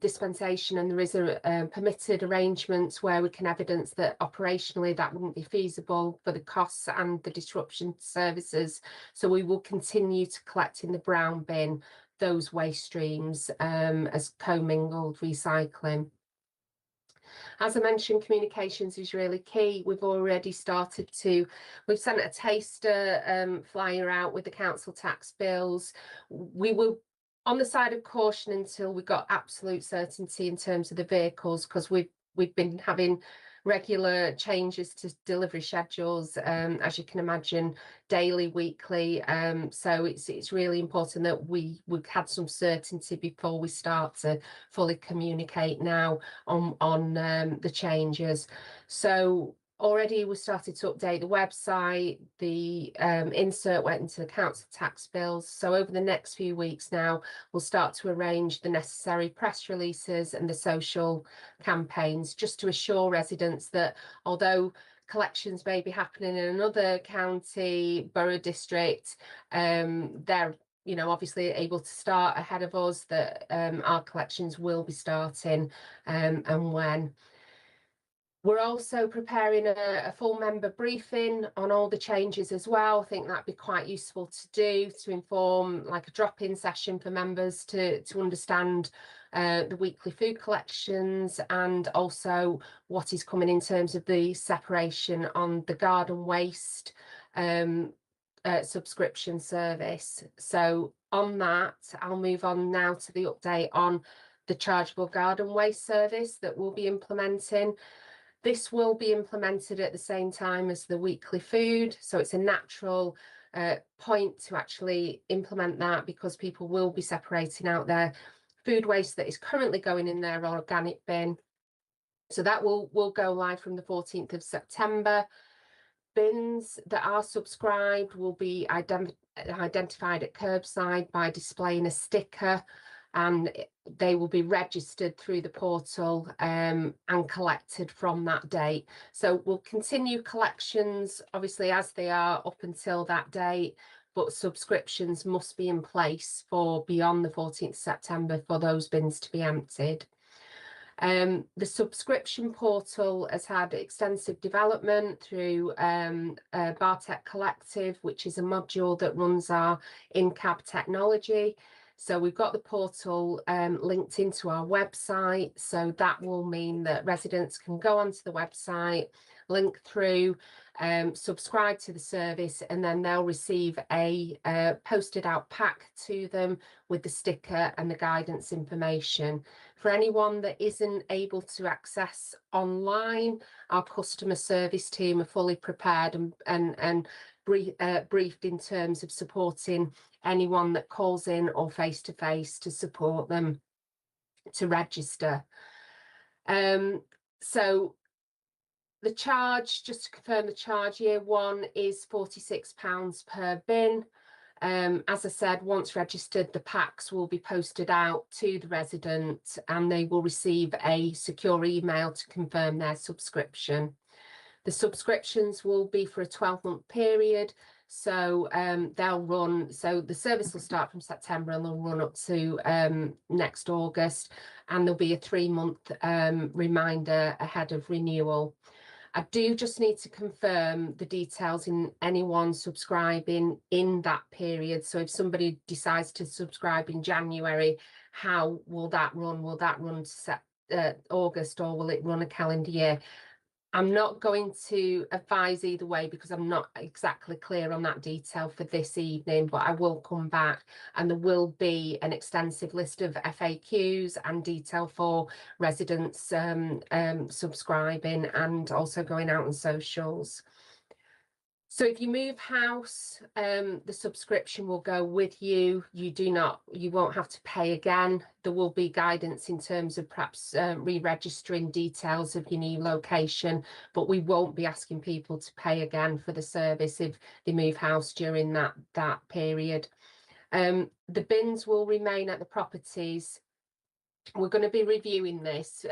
dispensation, and there is a permitted arrangements where we can evidence that operationally that wouldn't be feasible for the costs and the disruption to services. So we will continue to collect in the brown bin those waste streams as commingled recycling. As I mentioned, communications is really key. We've already started we've sent a taster flyer out with the council tax bills. We will on the side of caution until we got absolute certainty in terms of the vehicles, because we've been having regular changes to delivery schedules, as you can imagine, daily, weekly. So it's really important that we've had some certainty before we start to fully communicate now on the changes. So already we started to update the website. The insert went into the council tax bills. So over the next few weeks now, we'll start to arrange the necessary press releases and the social campaigns, just to assure residents that although collections may be happening in another county, borough, district, they're obviously able to start ahead of us, that our collections will be starting and when. We're also preparing a full member briefing on all the changes as well. I think that'd be quite useful to do, to inform, like a drop-in session for members to understand the weekly food collections, and also what is coming in terms of the separation on the garden waste subscription service. So on that, I'll move on now to the update on the chargeable garden waste service that we'll be implementing. This will be implemented at the same time as the weekly food, so it's a natural point to actually implement that, because people will be separating out their food waste that is currently going in their organic bin. So that will go live from the 14th of September. Bins that are subscribed will be identified at curbside by displaying a sticker, and they will be registered through the portal and collected from that date. So we'll continue collections, obviously, as they are up until that date, but subscriptions must be in place for beyond the 14th September for those bins to be emptied. The subscription portal has had extensive development through Bartec Collective, which is a module that runs our in-cab technology. So we've got the portal linked into our website. So that will mean that residents can go onto the website, link through, subscribe to the service, and then they'll receive a posted out pack to them with the sticker and the guidance information. For anyone that isn't able to access online, our customer service team are fully prepared and briefed in terms of supporting anyone that calls in or face-to-face to support them to register. So the charge, just to confirm, the charge year one is £46 per bin. As I said, once registered, the packs will be posted out to the resident and they will receive a secure email to confirm their subscription. The subscriptions will be for a 12-month period. So they'll run, so the service will start from September and they'll run up to next August, and there'll be a 3-month reminder ahead of renewal. I do just need to confirm the details in anyone subscribing in that period. So if somebody decides to subscribe in January, how will that run? Will that run to August, or will it run a calendar year? I'm not going to advise either way because I'm not exactly clear on that detail for this evening, but I will come back, and there will be an extensive list of FAQs and detail for residents subscribing and also going out on socials. So if you move house, the subscription will go with you. You won't have to pay again. There will be guidance in terms of perhaps re-registering details of your new location, but we won't be asking people to pay again for the service if they move house during that period. The bins will remain at the properties. We're going to be reviewing this,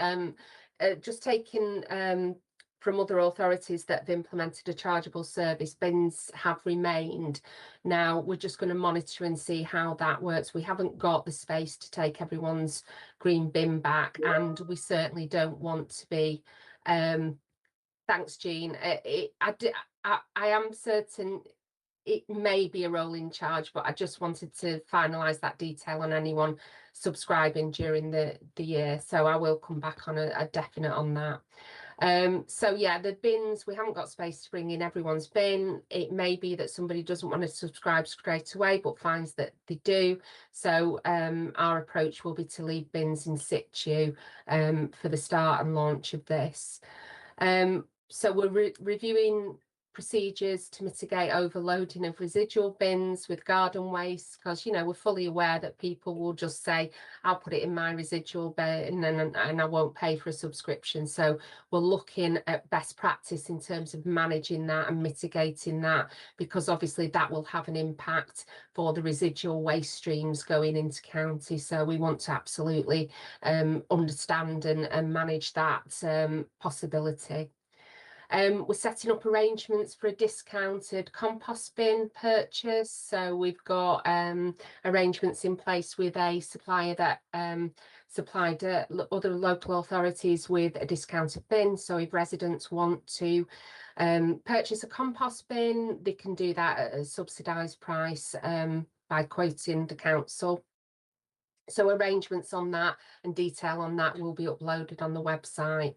just taking from other authorities that have implemented a chargeable service. Bins have remained. Now we're just going to monitor and see how that works. We haven't got the space to take everyone's green bin back, and we certainly don't want to be. Thanks, Jean. I am certain it may be a rolling charge, but I just wanted to finalise that detail on anyone subscribing during the year. So I will come back on a definite on that. So yeah, the bins, we haven't got space to bring in everyone's bin. It may be that somebody doesn't want to subscribe straight away but finds that they do. So our approach will be to leave bins in situ for the start and launch of this. So we're reviewing procedures to mitigate overloading of residual bins with garden waste, because we're fully aware that people will just say, I'll put it in my residual bin and I won't pay for a subscription. So we're looking at best practice in terms of managing that and mitigating that, because obviously that will have an impact for the residual waste streams going into county. So we want to absolutely understand and manage that possibility. We're setting up arrangements for a discounted compost bin purchase. So we've got arrangements in place with a supplier that supplied other local authorities with a discounted bin. So if residents want to purchase a compost bin, they can do that at a subsidised price by quoting the council. So arrangements on that and detail on that will be uploaded on the website.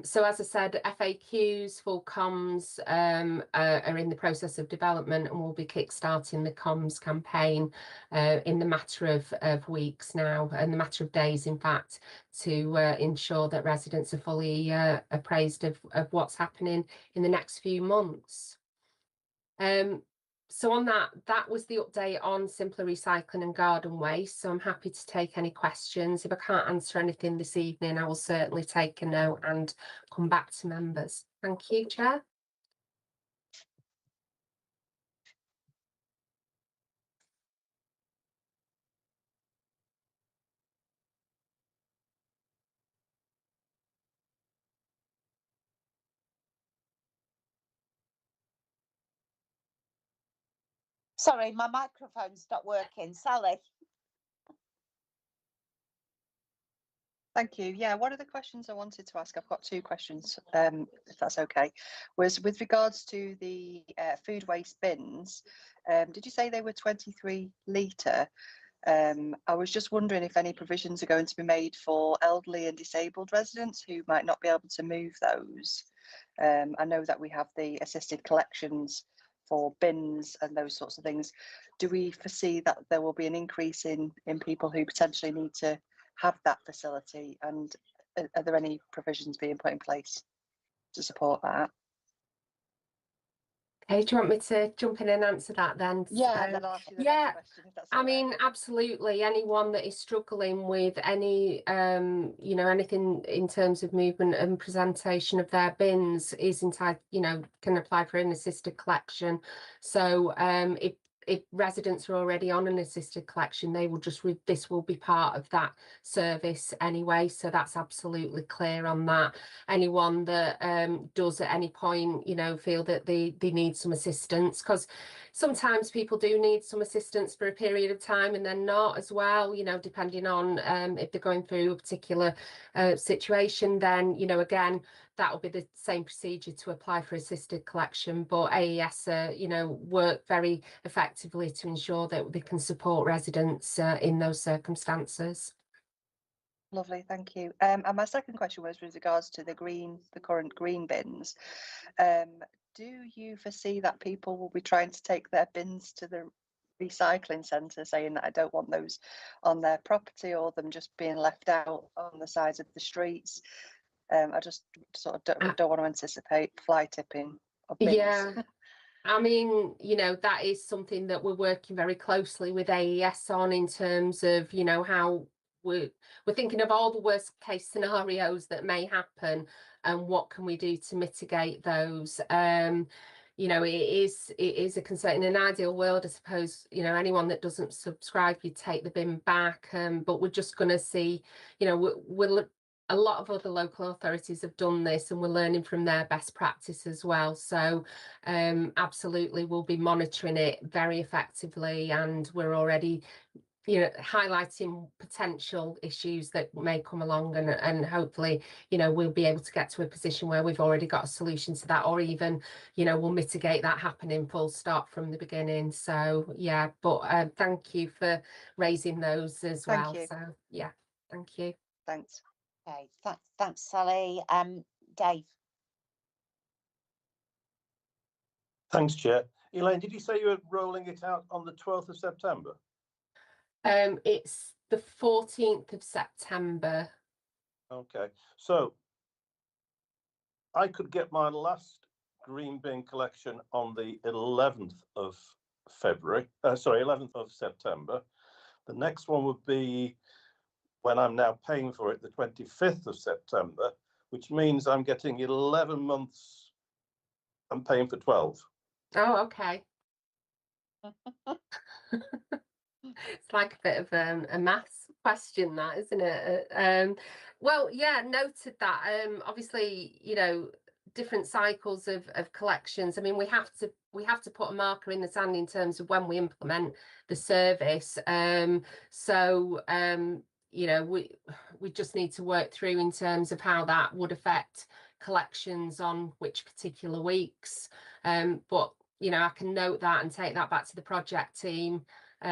So as I said, FAQs, full comms are in the process of development, and we'll be kickstarting the comms campaign in the matter of weeks now, and the matter of days, in fact, to ensure that residents are fully appraised of what's happening in the next few months. So on that was the update on Simpler Recycling and garden waste. So I'm happy to take any questions. If I can't answer anything this evening, I will certainly take a note and come back to members. Thank you, Chair. Sorry, my microphone stopped working. Sally. Thank you. Yeah, one of the questions I wanted to ask, I've got two questions, if that's okay, was with regards to the food waste bins. Did you say they were 23 litre? I was just wondering if any provisions are going to be made for elderly and disabled residents who might not be able to move those. I know that we have the assisted collections for bins and those sorts of things. Do we foresee that there will be an increase in people who potentially need to have that facility, and are there any provisions being put in place to support that? Okay, do you want me to jump in and answer that then? Yeah, then I'll ask you the next question, if that's I mean, absolutely. Anyone that is struggling with any, anything in terms of movement and presentation of their bins is entitled, can apply for an assisted collection. So if if residents are already on an assisted collection, they will just this will be part of that service anyway. So that's absolutely clear on that. Anyone that does at any point, you know, feel that they need some assistance, because sometimes people do need some assistance for a period of time and then not as well, you know, depending on if they're going through a particular situation, then, you know, again, that will be the same procedure to apply for assisted collection. But AES, you know, work very effectively to ensure that they can support residents in those circumstances. Lovely, thank you. And my second question was with regards to the current green bins. Do you foresee that people will be trying to take their bins to the recycling centre, saying that I don't want those on their property, or them just being left out on the sides of the streets? I just sort of don't want to anticipate fly tipping of bins. Yeah. I mean, you know, that is something that we're working very closely with AES on, in terms of, you know, how we're thinking of all the worst case scenarios that may happen and what can we do to mitigate those. You know, it is a concern. In an ideal world, I suppose, you know, anyone that doesn't subscribe, you take the bin back. But we're just going to see, you know, a lot of other local authorities have done this, and we're learning from their best practice as well. So absolutely, we'll be monitoring it very effectively, and we're already, you know, highlighting potential issues that may come along, and hopefully, you know, we'll be able to get to a position where we've already got a solution to that, or even, you know, we'll mitigate that happening full stop from the beginning. So yeah, but thank you for raising those as well. Thank you. So yeah, thank you. Thanks. Okay, thanks, Sally. Dave. Thanks, Chair. Elaine, did you say you were rolling it out on the 12th of September? It's the 14th of September. Okay, so I could get my last green bin collection on the 11th of February. 11th of September. The next one would be, when I'm now paying for it, the 25th of September, which means I'm getting 11 months. I'm paying for 12. Oh, okay. It's like a bit of a maths question, that, isn't it? Well, yeah, noted that. Obviously, you know, different cycles of collections. I mean, we have to put a marker in the sand in terms of when we implement the service. You know, we just need to work through in terms of how that would affect collections on which particular weeks. But you know, I can note that and take that back to the project team. We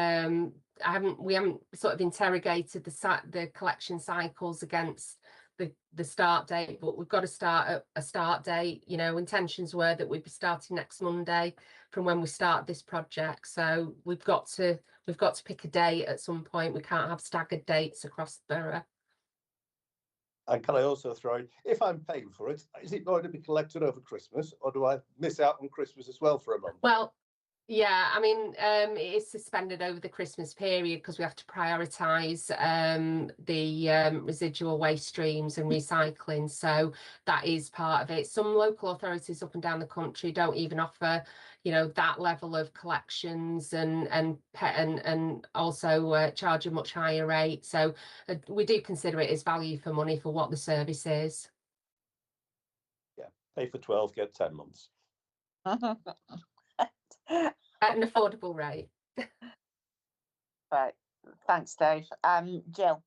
haven't sort of interrogated the collection cycles against the start date, but we've got to start at a start date. You know, intentions were that we'd be starting next Monday from when we start this project. So we've got to pick a date at some point. We can't have staggered dates across the borough. And can I also throw in, if I'm paying for it, is it going to be collected over Christmas, or do I miss out on Christmas as well for a month? Well, yeah, I mean, it is suspended over the Christmas period because we have to prioritise the residual waste streams and recycling. So that is part of it. Some local authorities up and down the country don't even offer, you know, that level of collections, and also charge a much higher rate. So we do consider it as value for money for what the service is. Yeah, pay for 12, get 10 months. At an affordable rate. Right, thanks, Dave. Jill.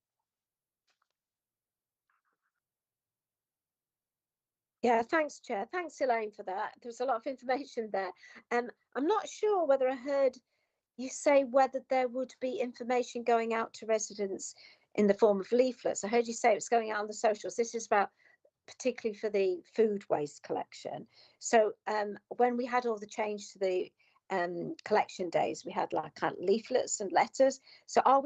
Yeah, thanks, Chair. Thanks, Elaine, for that. There was a lot of information there. I'm not sure whether I heard you say whether there would be information going out to residents in the form of leaflets. I heard you say it was going out on the socials. This is about particularly for the food waste collection. So when we had all the change to the collection days, we had like kind of leaflets and letters. So are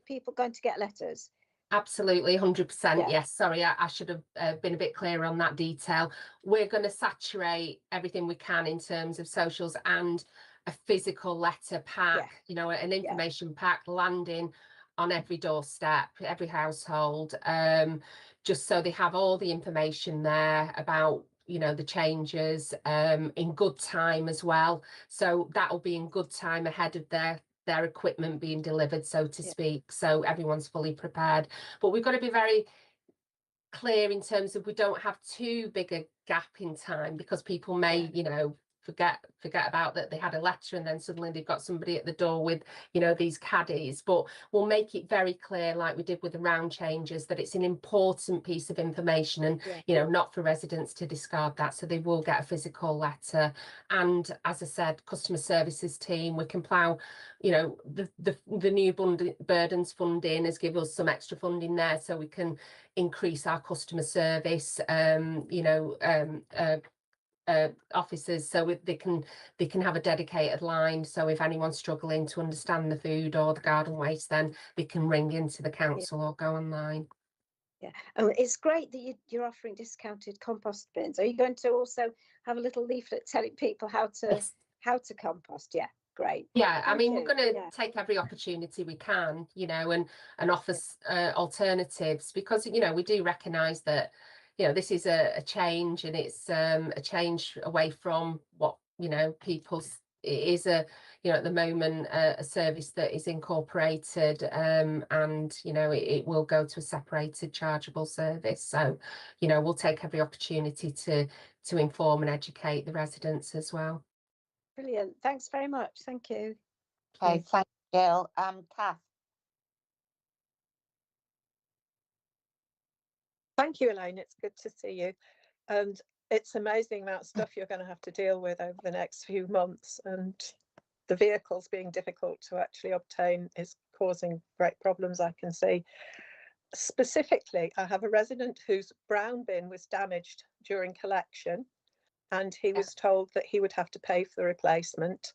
people going to get letters? Absolutely, 100%. Yes, sorry, I should have been a bit clearer on that detail. We're going to saturate everything we can in terms of socials and a physical letter pack, you know, an information pack landing on every doorstep, every household, just so they have all the information there about you know, the changes in good time as well. So that'll be in good time ahead of their equipment being delivered, so to speak. So everyone's fully prepared. But we've got to be very clear in terms of we don't have too big a gap in time, because people may, you know, forget about that they had a letter and then suddenly they've got somebody at the door with, you know, these caddies. But we'll make it very clear, like we did with the round changes, that it's an important piece of information, and you know, not for residents to discard that. So they will get a physical letter. And as I said, customer services team, we can plough, you know, the new burdens funding has given us some extra funding there, so we can increase our customer service you know, officers, so they can have a dedicated line. So if anyone's struggling to understand the food or the garden waste, then they can ring into the council or go online. Yeah, and it's great that you're offering discounted compost bins. Are you going to also have a little leaflet telling people how to compost? Yeah, great. Yeah, I Thank mean, you. we're going to take every opportunity we can, you know, and offer alternatives, because, you know, we do recognise that, you know, this is a change, and it's a change away from what, you know, people's, it is a, you know, at the moment a service that is incorporated, and, you know, it will go to a separated chargeable service. So, you know, we'll take every opportunity to inform and educate the residents as well. Brilliant. Thanks very much. Thank you. Okay, thank you, Jill. Kath. Thank you, Elaine. It's good to see you. And it's amazing amount of stuff you're going to have to deal with over the next few months. And the vehicles being difficult to actually obtain is causing great problems, I can see. Specifically, I have a resident whose brown bin was damaged during collection, and he was told that he would have to pay for the replacement.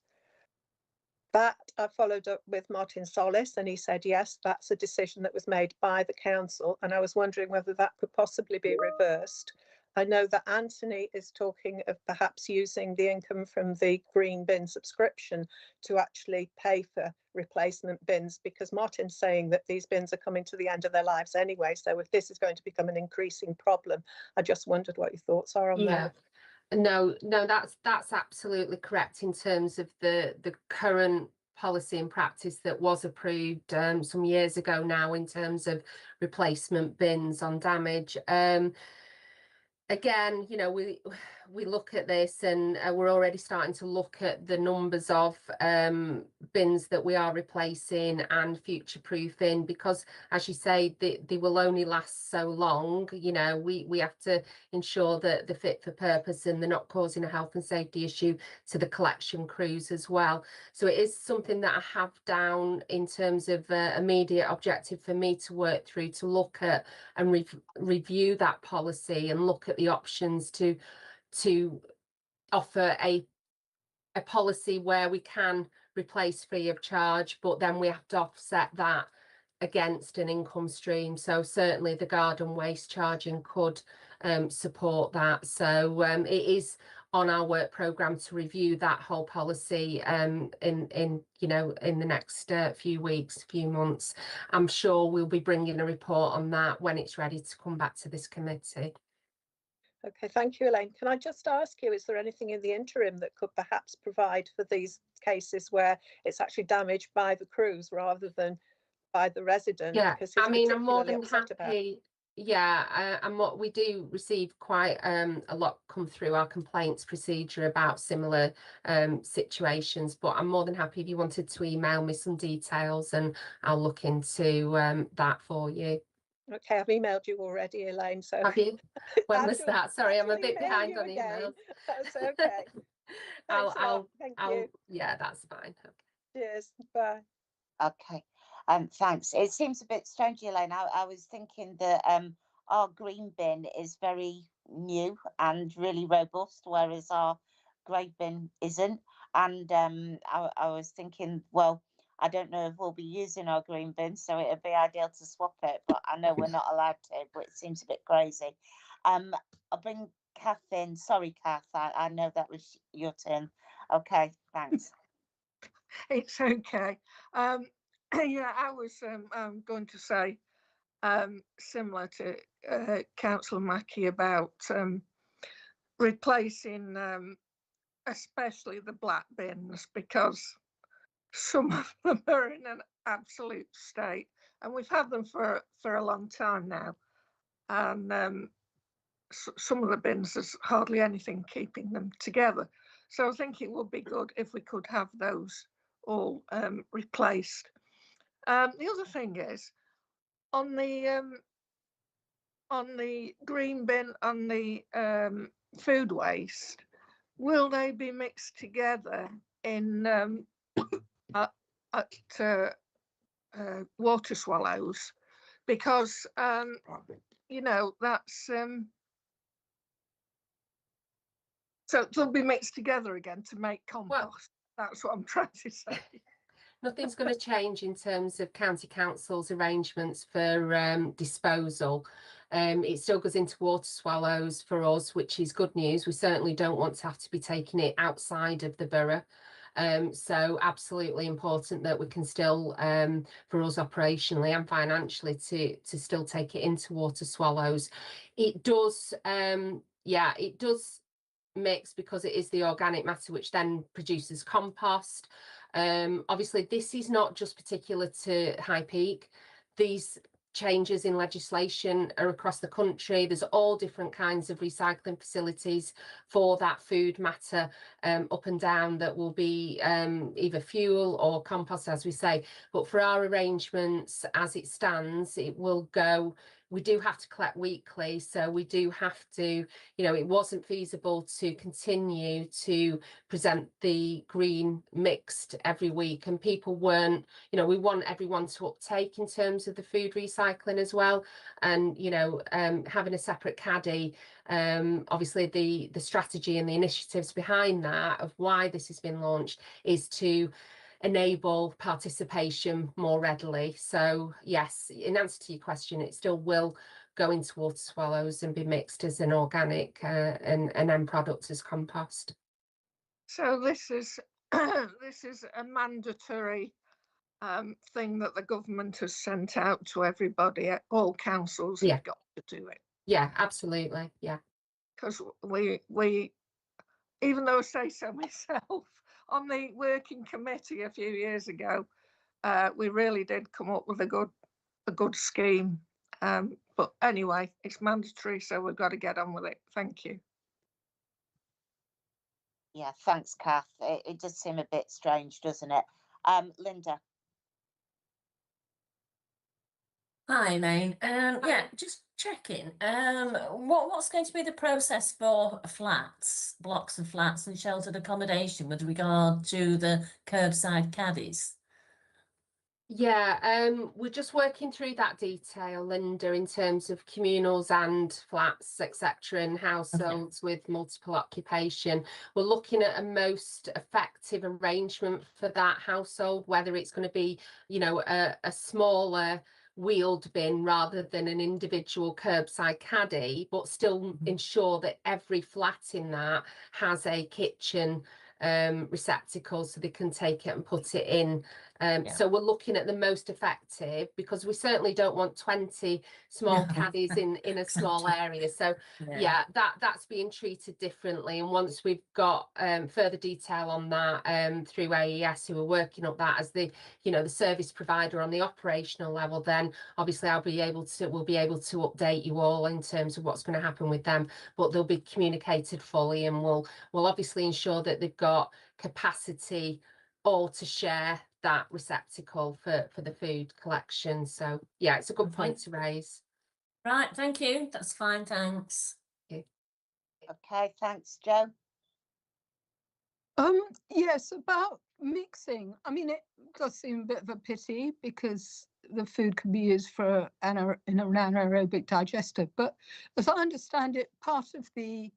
That I followed up with Martin Solis, and he said, yes, that's a decision that was made by the council. And I was wondering whether that could possibly be reversed. I know that Anthony is talking of perhaps using the income from the green bin subscription to actually pay for replacement bins, because Martin's saying that these bins are coming to the end of their lives anyway. So if this is going to become an increasing problem, I just wondered what your thoughts are on that. No, that's absolutely correct in terms of the current policy and practice that was approved some years ago now in terms of replacement bins on damage. Again, you know, we look at this, and we're already starting to look at the numbers of bins that we are replacing and future proofing, because as you say, they will only last so long. You know, we have to ensure that they're fit for purpose and they're not causing a health and safety issue to the collection crews as well. So it is something that I have down in terms of immediate objective for me to work through, to look at and review that policy and look at the options to offer a policy where we can replace free of charge, but then we have to offset that against an income stream. So certainly the garden waste charging could support that. So it is on our work programme to review that whole policy in you know, in the next few weeks, few months. I'm sure we'll be bringing a report on that when it's ready to come back to this committee. Okay, thank you, Elaine. Can I just ask you, is there anything in the interim that could perhaps provide for these cases where it's actually damaged by the crews rather than by the resident? Yeah, I mean, I'm more than happy. and what we do receive quite a lot come through our complaints procedure about similar situations, but I'm more than happy if you wanted to email me some details, and I'll look into that for you. Okay, I've emailed you already, Elaine. So have you? When was that? Sorry, I'm a bit behind on emails. That's okay. I'll Thank you. Yeah, that's fine. Okay. Cheers. Bye. Okay. Thanks. It seems a bit strange, Elaine. I was thinking that our green bin is very new and really robust, whereas our grey bin isn't. And I was thinking, well, I don't know if we'll be using our green bin, so it'd be ideal to swap it, but I know we're not allowed to, but it seems a bit crazy. I'll bring Kath in. Sorry, Kath, I know that was your turn. Okay, thanks. It's okay. Yeah, I was going to say similar to Councillor Mackie about replacing especially the black bins, because some of them are in an absolute state, and we've had them for a long time now, and some of the bins, there's hardly anything keeping them together. So I think it would be good if we could have those all replaced. The other thing is, on the green bin, on the food waste, will they be mixed together in at water swallows? Because you know, that's so they'll be mixed together again to make compost. That's what I'm trying to say. Nothing's going to change in terms of County Council's arrangements for disposal. It still goes into water swallows for us, which is good news. We certainly don't want to have to be taking it outside of the borough. So absolutely important that we can still, for us operationally and financially, to still take it into water swallows. It does, yeah, it does mix because it is the organic matter which then produces compost. Obviously, this is not just particular to High Peak. These changes in legislation are across the country. There's all different kinds of recycling facilities for that food matter up and down that will be either fuel or compost, as we say. But for our arrangements, as it stands, it will go. We do have to collect weekly, so we do have to, you know, it wasn't feasible to continue to present the green mixed every week, and people weren't, you know, we want everyone to uptake in terms of the food recycling as well. And, you know, having a separate caddy, obviously the strategy and the initiatives behind that of why this has been launched is to enable participation more readily. So yes, in answer to your question, it still will go into water swallows and be mixed as an organic and an end product as compost. So this is this is a mandatory thing that the government has sent out to everybody. All councils have got to do it. Yeah, absolutely. Yeah. Because we, even though I say so myself, on the working committee a few years ago, we really did come up with a good scheme. But anyway, it's mandatory, so we've got to get on with it. Thank you. Yeah, thanks, Kath. It does seem a bit strange, doesn't it? Linda. Hi, Elaine. Yeah, just checking. What's going to be the process for flats, blocks of flats and sheltered accommodation with regard to the curbside caddies? Yeah, we're just working through that detail, Linda, in terms of communals and flats, etc., and households with multiple occupation. We're looking at a most effective arrangement for that household, whether it's going to be, you know, a smaller wheeled bin rather than an individual curbside caddy, but still ensure that every flat in that has a kitchen receptacle so they can take it and put it in. So we're looking at the most effective, because we certainly don't want 20 small caddies in a small area. So yeah, that's being treated differently. And once we've got further detail on that through AES, who are working up that as the, you know, the service provider on the operational level, then obviously we'll be able to update you all in terms of what's going to happen with them. But they'll be communicated fully, and we'll obviously ensure that they've got capacity all to share that receptacle for the food collection. So yeah, it's a good point to raise. Right, thank you. That's fine, thanks. Okay, thanks, Joe. Yes, about mixing. I mean, it does seem a bit of a pity because the food can be used for in an anaerobic digester. But as I understand it, part of the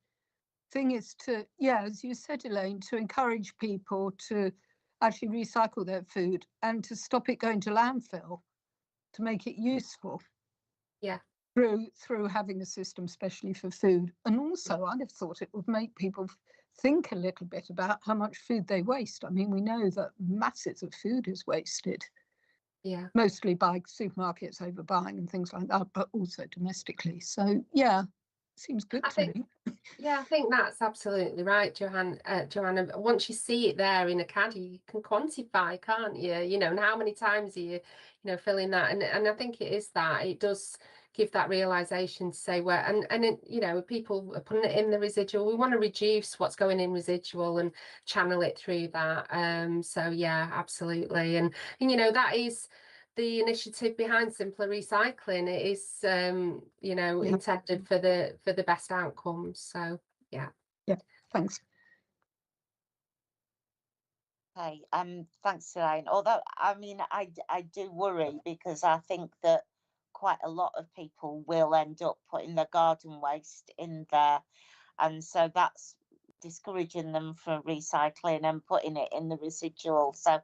thing is to, yeah, as you said, Elaine, to encourage people to actually recycle their food and to stop it going to landfill, to make it useful. Yeah. Through having a system especially for food. And also I'd have thought it would make people think a little bit about how much food they waste. I mean, we know that masses of food is wasted. Yeah. Mostly by supermarkets overbuying and things like that, but also domestically. So yeah, Seems good I to think- me. Yeah, I think that's absolutely right, Joanna. Once you see it there in a caddy, you can quantify, can't you? You know, and how many times are you, filling that? And I think it is that it does give that realization to say where and it, people are putting it in the residual. We want to reduce what's going in residual and channel it through that. So yeah, absolutely. And that is the initiative behind Simpler Recycling. It is intended for the best outcomes. So yeah. Thanks. Okay, thanks, Elaine. Although, I mean, I do worry because I think that quite a lot of people will end up putting their garden waste in there. And so that's discouraging them from recycling and putting it in the residual. So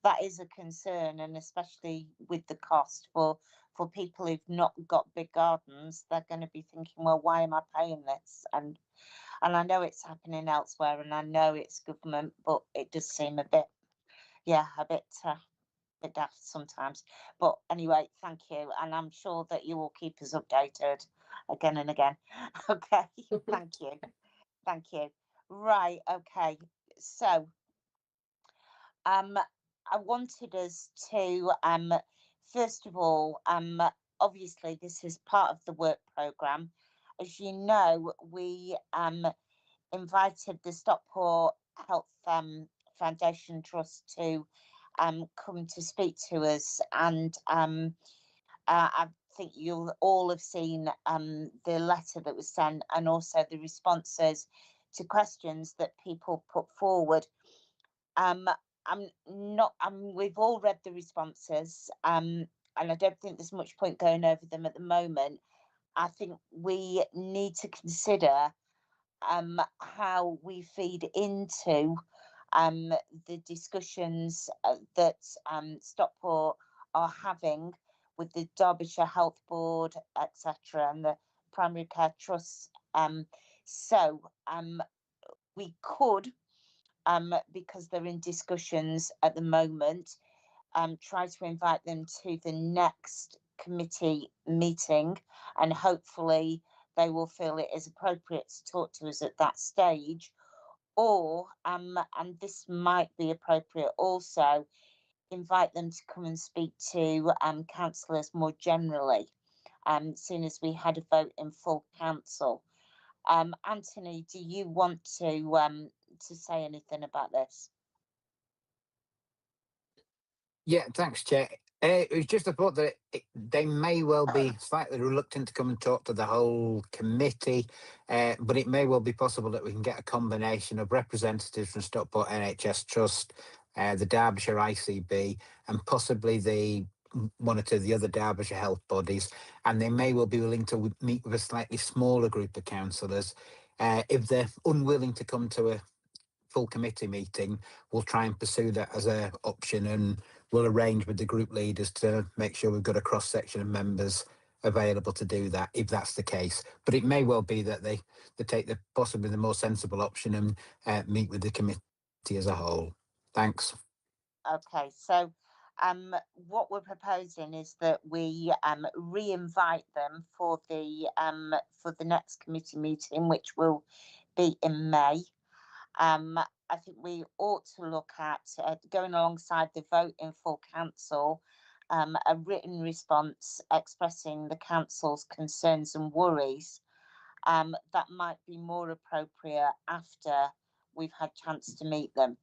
that is a concern, and especially with the cost for people who've not got big gardens, they're going to be thinking, well, why am I paying this? And I know it's happening elsewhere, and I know it's government, but it does seem a bit daft sometimes. But anyway, thank you, and I'm sure that you will keep us updated again and again. Okay, thank you. Right, okay. So, I wanted us to first of all, obviously this is part of the work programme. As you know, we invited the Stockport Health Foundation Trust to come to speak to us, and I think you'll all have seen the letter that was sent and also the responses to questions that people put forward. We've all read the responses, and I don't think there's much point going over them at the moment. I think we need to consider how we feed into the discussions that Stockport are having with the Derbyshire Health Board, etc., and the Primary Care Trusts. So we could, because they're in discussions at the moment, try to invite them to the next committee meeting, and hopefully they will feel it is appropriate to talk to us at that stage. Or, and this might be appropriate also, invite them to come and speak to councillors more generally, as soon as we had a vote in full council. Anthony, do you want to say anything about this? Yeah, thanks, Chair. It was just a thought that they may well be slightly reluctant to come and talk to the whole committee, but it may well be possible that we can get a combination of representatives from Stockport NHS Trust, the Derbyshire ICB, and possibly the one or two of the other Derbyshire health bodies, and they may well be willing to meet with a slightly smaller group of councillors. If they're unwilling to come to a full committee meeting, we'll try and pursue that as an option, and we'll arrange with the group leaders to make sure we've got a cross section of members available to do that, if that's the case. But it may well be that they take the possibly the more sensible option and meet with the committee as a whole. Thanks. Okay, so what we're proposing is that we re-invite them for the next committee meeting, which will be in May. I think we ought to look at going alongside the vote in full council, a written response expressing the council's concerns and worries. That might be more appropriate after we've had chance to meet them.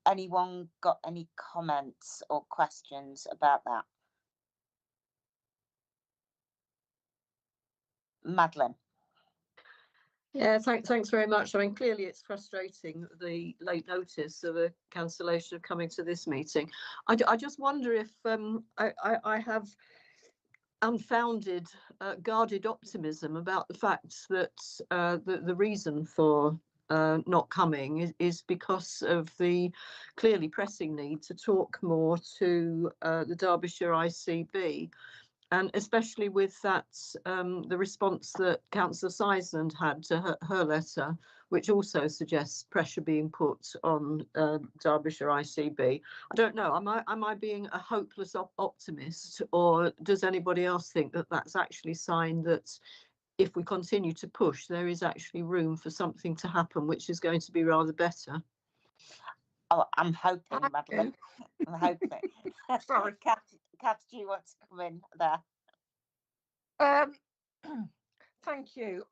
Anyone got any comments or questions about that? Madeline. Yeah, thanks very much. I mean, clearly it's frustrating, the late notice of a cancellation of coming to this meeting. I just wonder if I have unfounded, guarded optimism about the fact that the reason for not coming is because of the clearly pressing need to talk more to the Derbyshire ICB. And especially with that, the response that Councillor Sizeland had to her letter, which also suggests pressure being put on Derbyshire ICB. I don't know, am I being a hopeless optimist, or does anybody else think that that's actually a sign that if we continue to push, there is actually room for something to happen, which is going to be rather better. Oh, I'm hoping, Madeline. I'm hoping. Sorry. Kath, do you want to come in there? Thank you.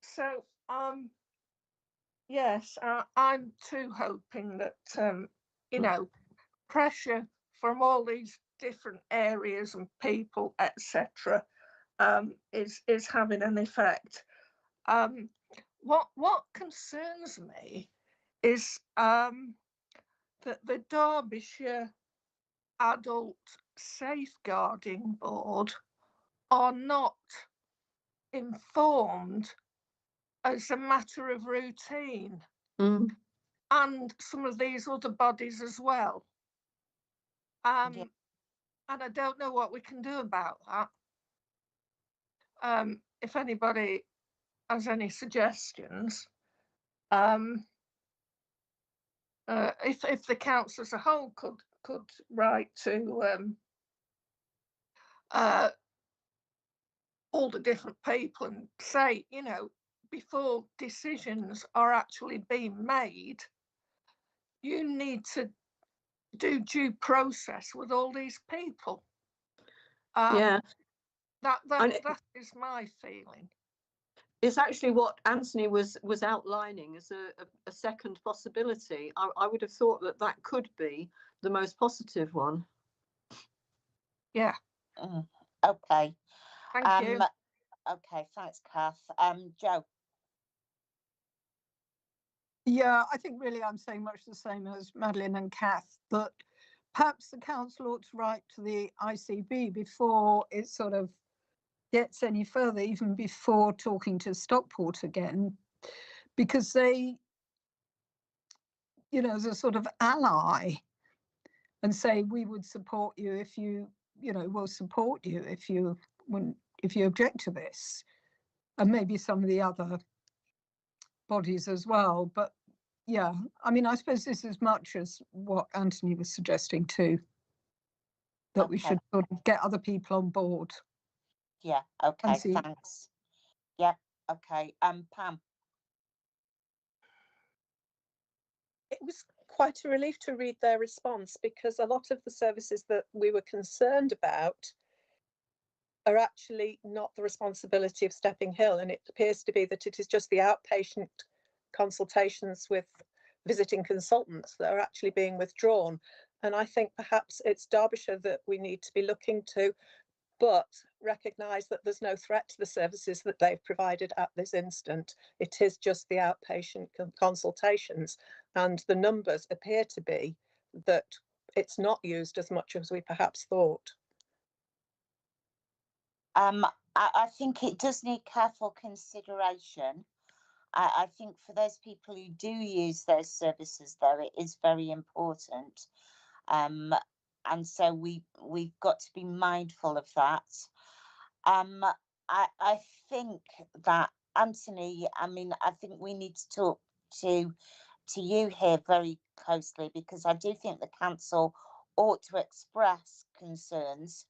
So, yes, I'm too hoping that, you know, pressure from all these different areas and people, etc., is having an effect. What concerns me is that the Derbyshire Adult Safeguarding Board are not informed as a matter of routine, and some of these other bodies as well. And I don't know what we can do about that. If anybody has any suggestions, if the council as a whole could write to all the different people and say, you know, before decisions are actually being made, you need to do due process with all these people. Yeah, that is my feeling. It's actually what Anthony was outlining as a second possibility. I would have thought that that could be the most positive one. Yeah. Okay. Thank you. Okay, thanks, Kath. Jo. Yeah, I think really I'm saying much the same as Madeline and Kath, that perhaps the council ought to write to the ICB before it sort of gets any further, even before talking to Stockport again, because they, you know, as a sort of ally, and say we would support you if you, you know, we'll support you if you object to this, and maybe some of the other bodies as well. But yeah, I mean, I suppose this is much as what Anthony was suggesting too, that we should sort of get other people on board. Yeah, okay, thanks. Yeah, okay. Pam. It was quite a relief to read their response, because a lot of the services that we were concerned about are actually not the responsibility of Stepping Hill, and it appears to be that it is just the outpatient consultations with visiting consultants that are actually being withdrawn. And I think perhaps it's Derbyshire that we need to be looking to, but recognise that there's no threat to the services that they've provided at this instant. It is just the outpatient consultations, and the numbers appear to be that it's not used as much as we perhaps thought. I think it does need careful consideration. I think for those people who do use those services, though, it is very important. And so we've got to be mindful of that. I think that, Anthony, I mean, I think we need to talk to you here very closely, because I do think the council ought to express concerns.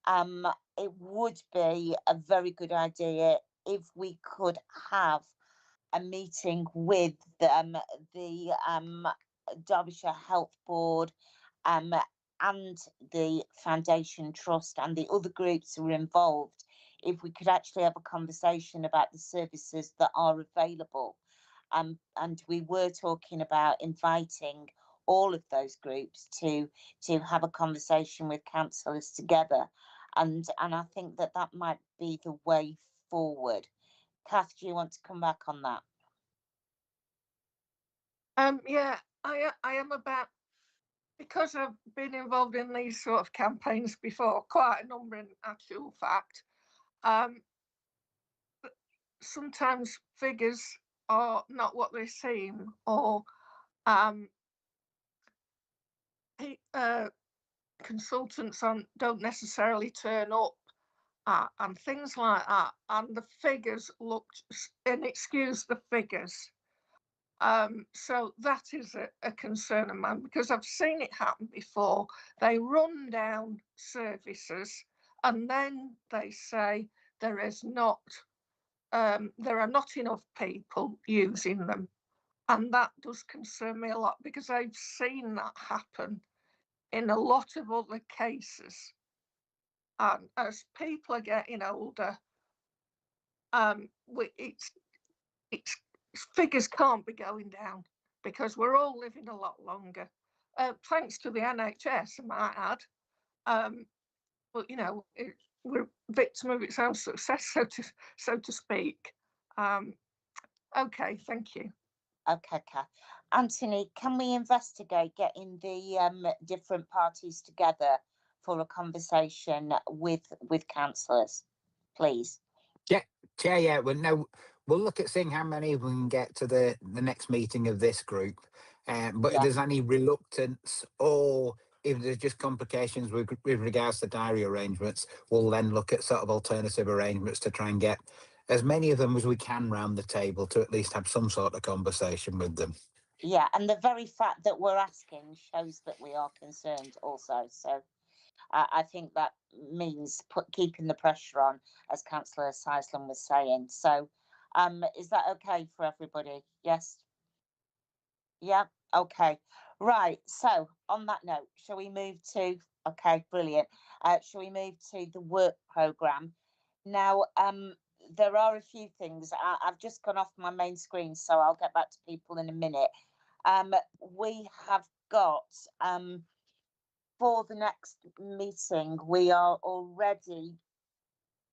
It would be a very good idea if we could have a meeting with the Derbyshire Health Board and the Foundation Trust and the other groups who are involved, if we could actually have a conversation about the services that are available. And we were talking about inviting all of those groups to have a conversation with councillors together. And I think that might be the way forward. Kath, do you want to come back on that? Yeah, I am about, because I've been involved in these sort of campaigns before, quite a number in actual fact. Sometimes figures are not what they seem, or consultants don't necessarily turn up, and things like that, and the figures looked, and excuse the figures. So that is a concern of mine, because I've seen it happen before. They run down services and then they say there is not, there are not enough people using them. And that does concern me a lot, because I've seen that happen in a lot of other cases. And as people are getting older, it's figures can't be going down, because we're all living a lot longer, thanks to the NHS, I might add. But you know, we're victim of its own success, so to speak. Okay, thank you. Okay, Kath. Anthony, can we investigate getting the different parties together for a conversation with councillors, please? Yeah. Well, no, we'll look at seeing how many we can get to the next meeting of this group. But if there's any reluctance, or if there's just complications with regards to diary arrangements, we'll then look at sort of alternative arrangements to try and get as many of them as we can round the table to at least have some sort of conversation with them. Yeah, and the very fact that we're asking shows that we are concerned also. So I think that means keeping the pressure on, as Councillor Sizeland was saying. So is that okay for everybody? Yes? Yeah, okay. Right, so on that note, shall we move to, okay, brilliant. Shall we move to the work programme? Now, there are a few things. I've just gone off my main screen, so I'll get back to people in a minute. We have got, for the next meeting, we are already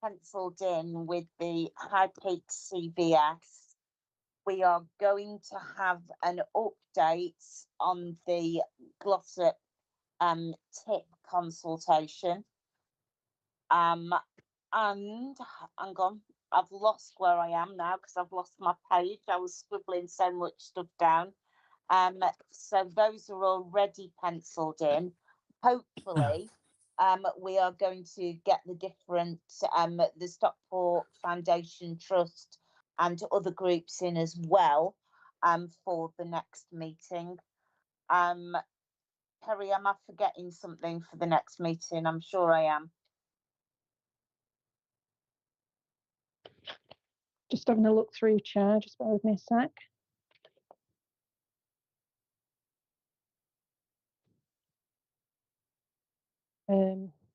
penciled in with the High Peak CVS. We are going to have an update on the Glossop tip consultation. And hang on, I've lost where I am now because I've lost my page. I was scribbling so much stuff down. So those are already penciled in. Hopefully, we are going to get the different, the Stockport Foundation Trust and other groups in as well, for the next meeting. Perry, am I forgetting something for the next meeting? I'm sure I am. Just having a look through, Chair, just bear with me a sec.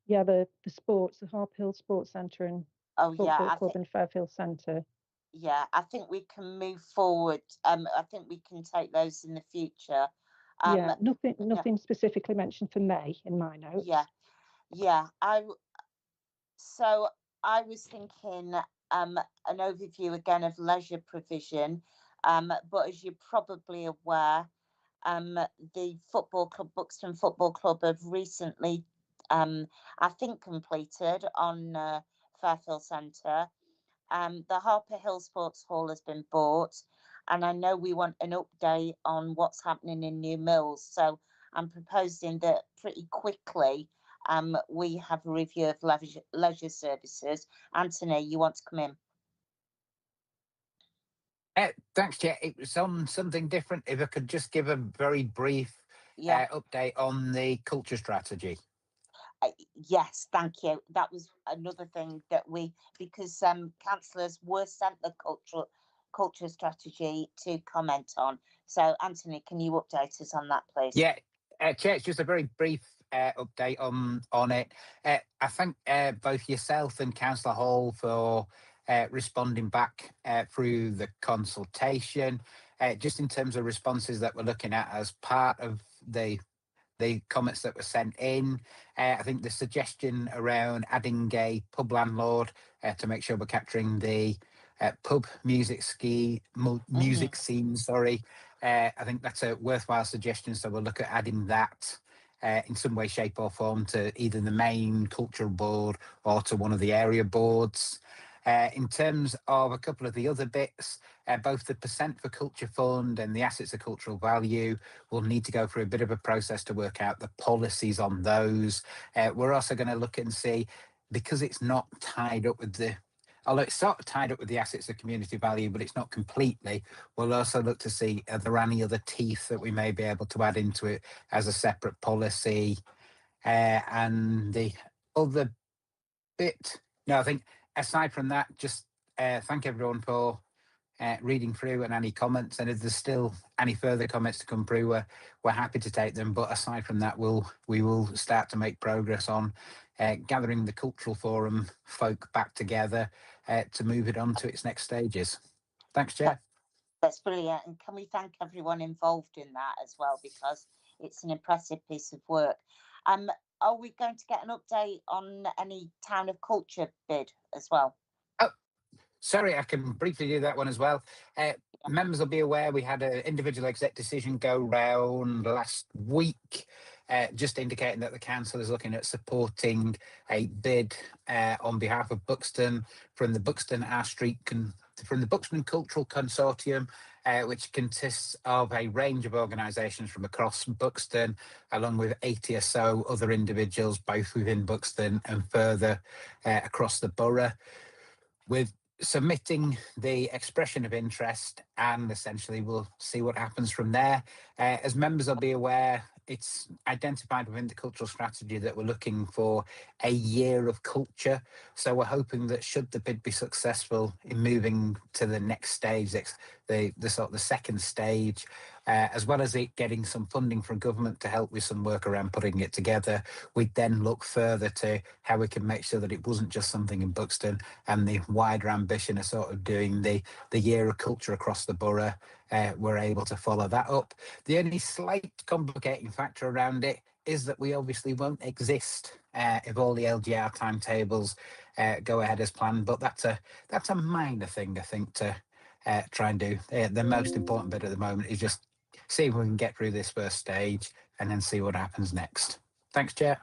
Yeah, the sports, the Harp Hill Sports Centre and Football Club and Fairfield Centre. Yeah, I think we can move forward. I think we can take those in the future. Yeah, nothing specifically mentioned for May in my notes. Yeah. So I was thinking an overview again of leisure provision, but as you're probably aware, the football club, Buxton Football Club, have recently, I think, completed on Fairfield Centre. The Harper Hill Sports Hall has been bought, and I know we want an update on what's happening in New Mills. So I'm proposing that pretty quickly we have a review of leisure services. Anthony, you want to come in? Thanks, Chair. It was on something different. If I could just give a very brief update on the culture strategy. Yes, thank you. That was another thing that because councillors were sent the culture strategy to comment on. So, Anthony, can you update us on that, please? Yeah, Chair, it's just a very brief update on it. I thank both yourself and Councillor Hall for responding back through the consultation. Just in terms of responses that we're looking at as part of the comments that were sent in, I think the suggestion around adding a pub landlord to make sure we're capturing the pub music scene. Sorry, I think that's a worthwhile suggestion. So we'll look at adding that in some way, shape, or form to either the main cultural board or to one of the area boards. In terms of a couple of the other bits, both the percent for culture fund and the assets of cultural value will need to go through a bit of a process to work out the policies on those. We're also going to look and see, because it's not tied up with although it's sort of tied up with the assets of community value, but it's not completely, we'll also look to see, are there any other teeth that we may be able to add into it as a separate policy? And the other bit, no, I think aside from that, just thank everyone for reading through and any comments. And if there's still any further comments to come through, we're happy to take them. But aside from that, we will start to make progress on gathering the cultural forum folk back together to move it on to its next stages. Thanks, Chair. That's brilliant. And can we thank everyone involved in that as well, because it's an impressive piece of work. Are we going to get an update on any Town of Culture bid as well? Oh, sorry, I can briefly do that one as well. Members will be aware we had an individual exec decision go round last week, just indicating that the council is looking at supporting a bid on behalf of Buxton from the Buxton Cultural Consortium, which consists of a range of organisations from across Buxton, along with 80 or so other individuals, both within Buxton and further across the borough, with submitting the expression of interest, and essentially we'll see what happens from there. As members will be aware, it's identified within the cultural strategy that we're looking for a year of culture. So we're hoping that should the bid be successful in moving to the next stage, the second stage, as well as it getting some funding from government to help with some work around putting it together, we'd then look further to how we can make sure that it wasn't just something in Buxton, and the wider ambition of sort of doing the year of culture across the borough. We're able to follow that up. The only slight complicating factor around it is that we obviously won't exist if all the LGR timetables go ahead as planned, but that's a minor thing, I think, to try and do. The most important bit at the moment is just see if we can get through this first stage and then see what happens next. Thanks, Chair.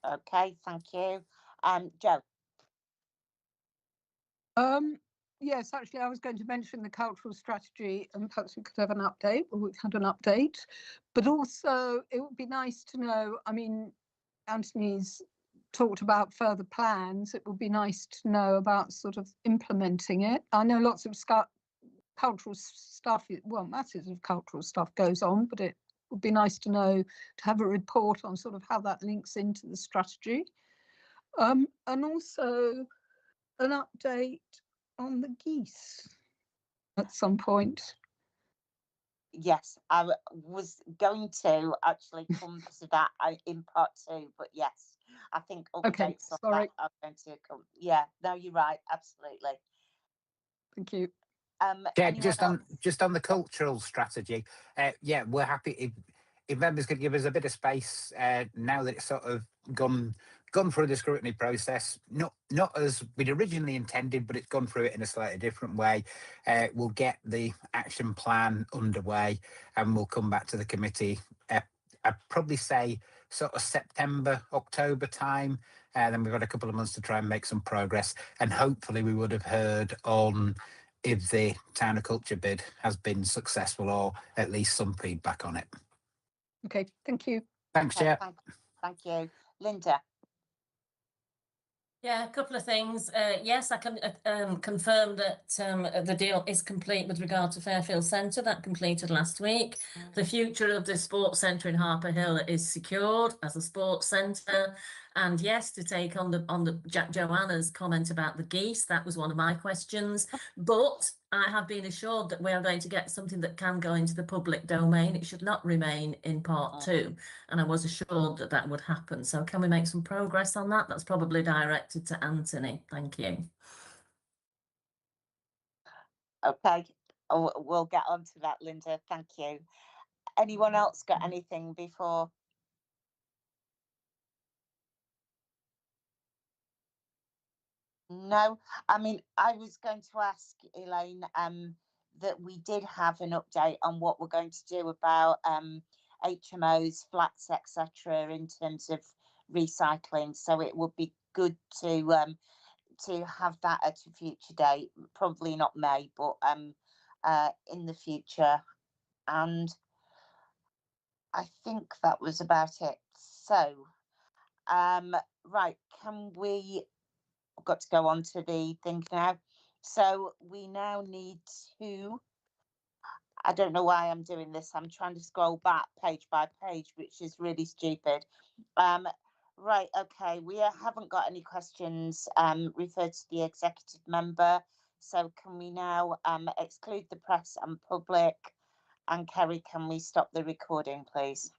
Okay, thank you. Jo. Yes, actually, I was going to mention the cultural strategy, and perhaps we could have an update, or we've had an update. But also, it would be nice to know, I mean, Anthony's talked about further plans. It would be nice to know about sort of implementing it. I know lots of cultural stuff, well, masses of cultural stuff goes on, but it would be nice to know, to have a report on sort of how that links into the strategy. And also an update on the geese at some point. Yes, I was going to actually come to that in part 2, but yes, I think updates on that are going to come. Yeah, no, you're right, absolutely. Thank you. Yeah, just on the cultural strategy. Yeah, we're happy if members could give us a bit of space now that it's sort of gone through the scrutiny process, not as we'd originally intended, but it's gone through it in a slightly different way. We'll get the action plan underway, and we'll come back to the committee. I'd probably say sort of September, October time. Then we've got a couple of months to try and make some progress, and hopefully we would have heard on if the Town of Culture bid has been successful, or at least some feedback on it. Okay, thank you. Thanks, Chair. Thank you. Linda. Yeah, a couple of things. Yes, I can confirm that the deal is complete with regard to Fairfield Centre. That completed last week. The future of the sports centre in Harper Hill is secured as a sports centre. And yes, to take on the Joanna's comment about the geese, that was one of my questions. But I have been assured that we are going to get something that can go into the public domain. It should not remain in part 2. And I was assured that that would happen. So can we make some progress on that? That's probably directed to Anthony. Thank you. Okay, we'll get on to that, Linda. Thank you. Anyone else got anything before? No, I mean, I was going to ask Elaine that we did have an update on what we're going to do about HMOs, flats, etc., in terms of recycling. So it would be good to have that at a future date, probably not May, but in the future. And I think that was about it. So, right, can we? I've got to go on to the thing now. So we now need to, I don't know why I'm doing this. I'm trying to scroll back page by page, which is really stupid. Right, okay, we haven't got any questions referred to the executive member. So can we now exclude the press and public? And Kerry, can we stop the recording, please?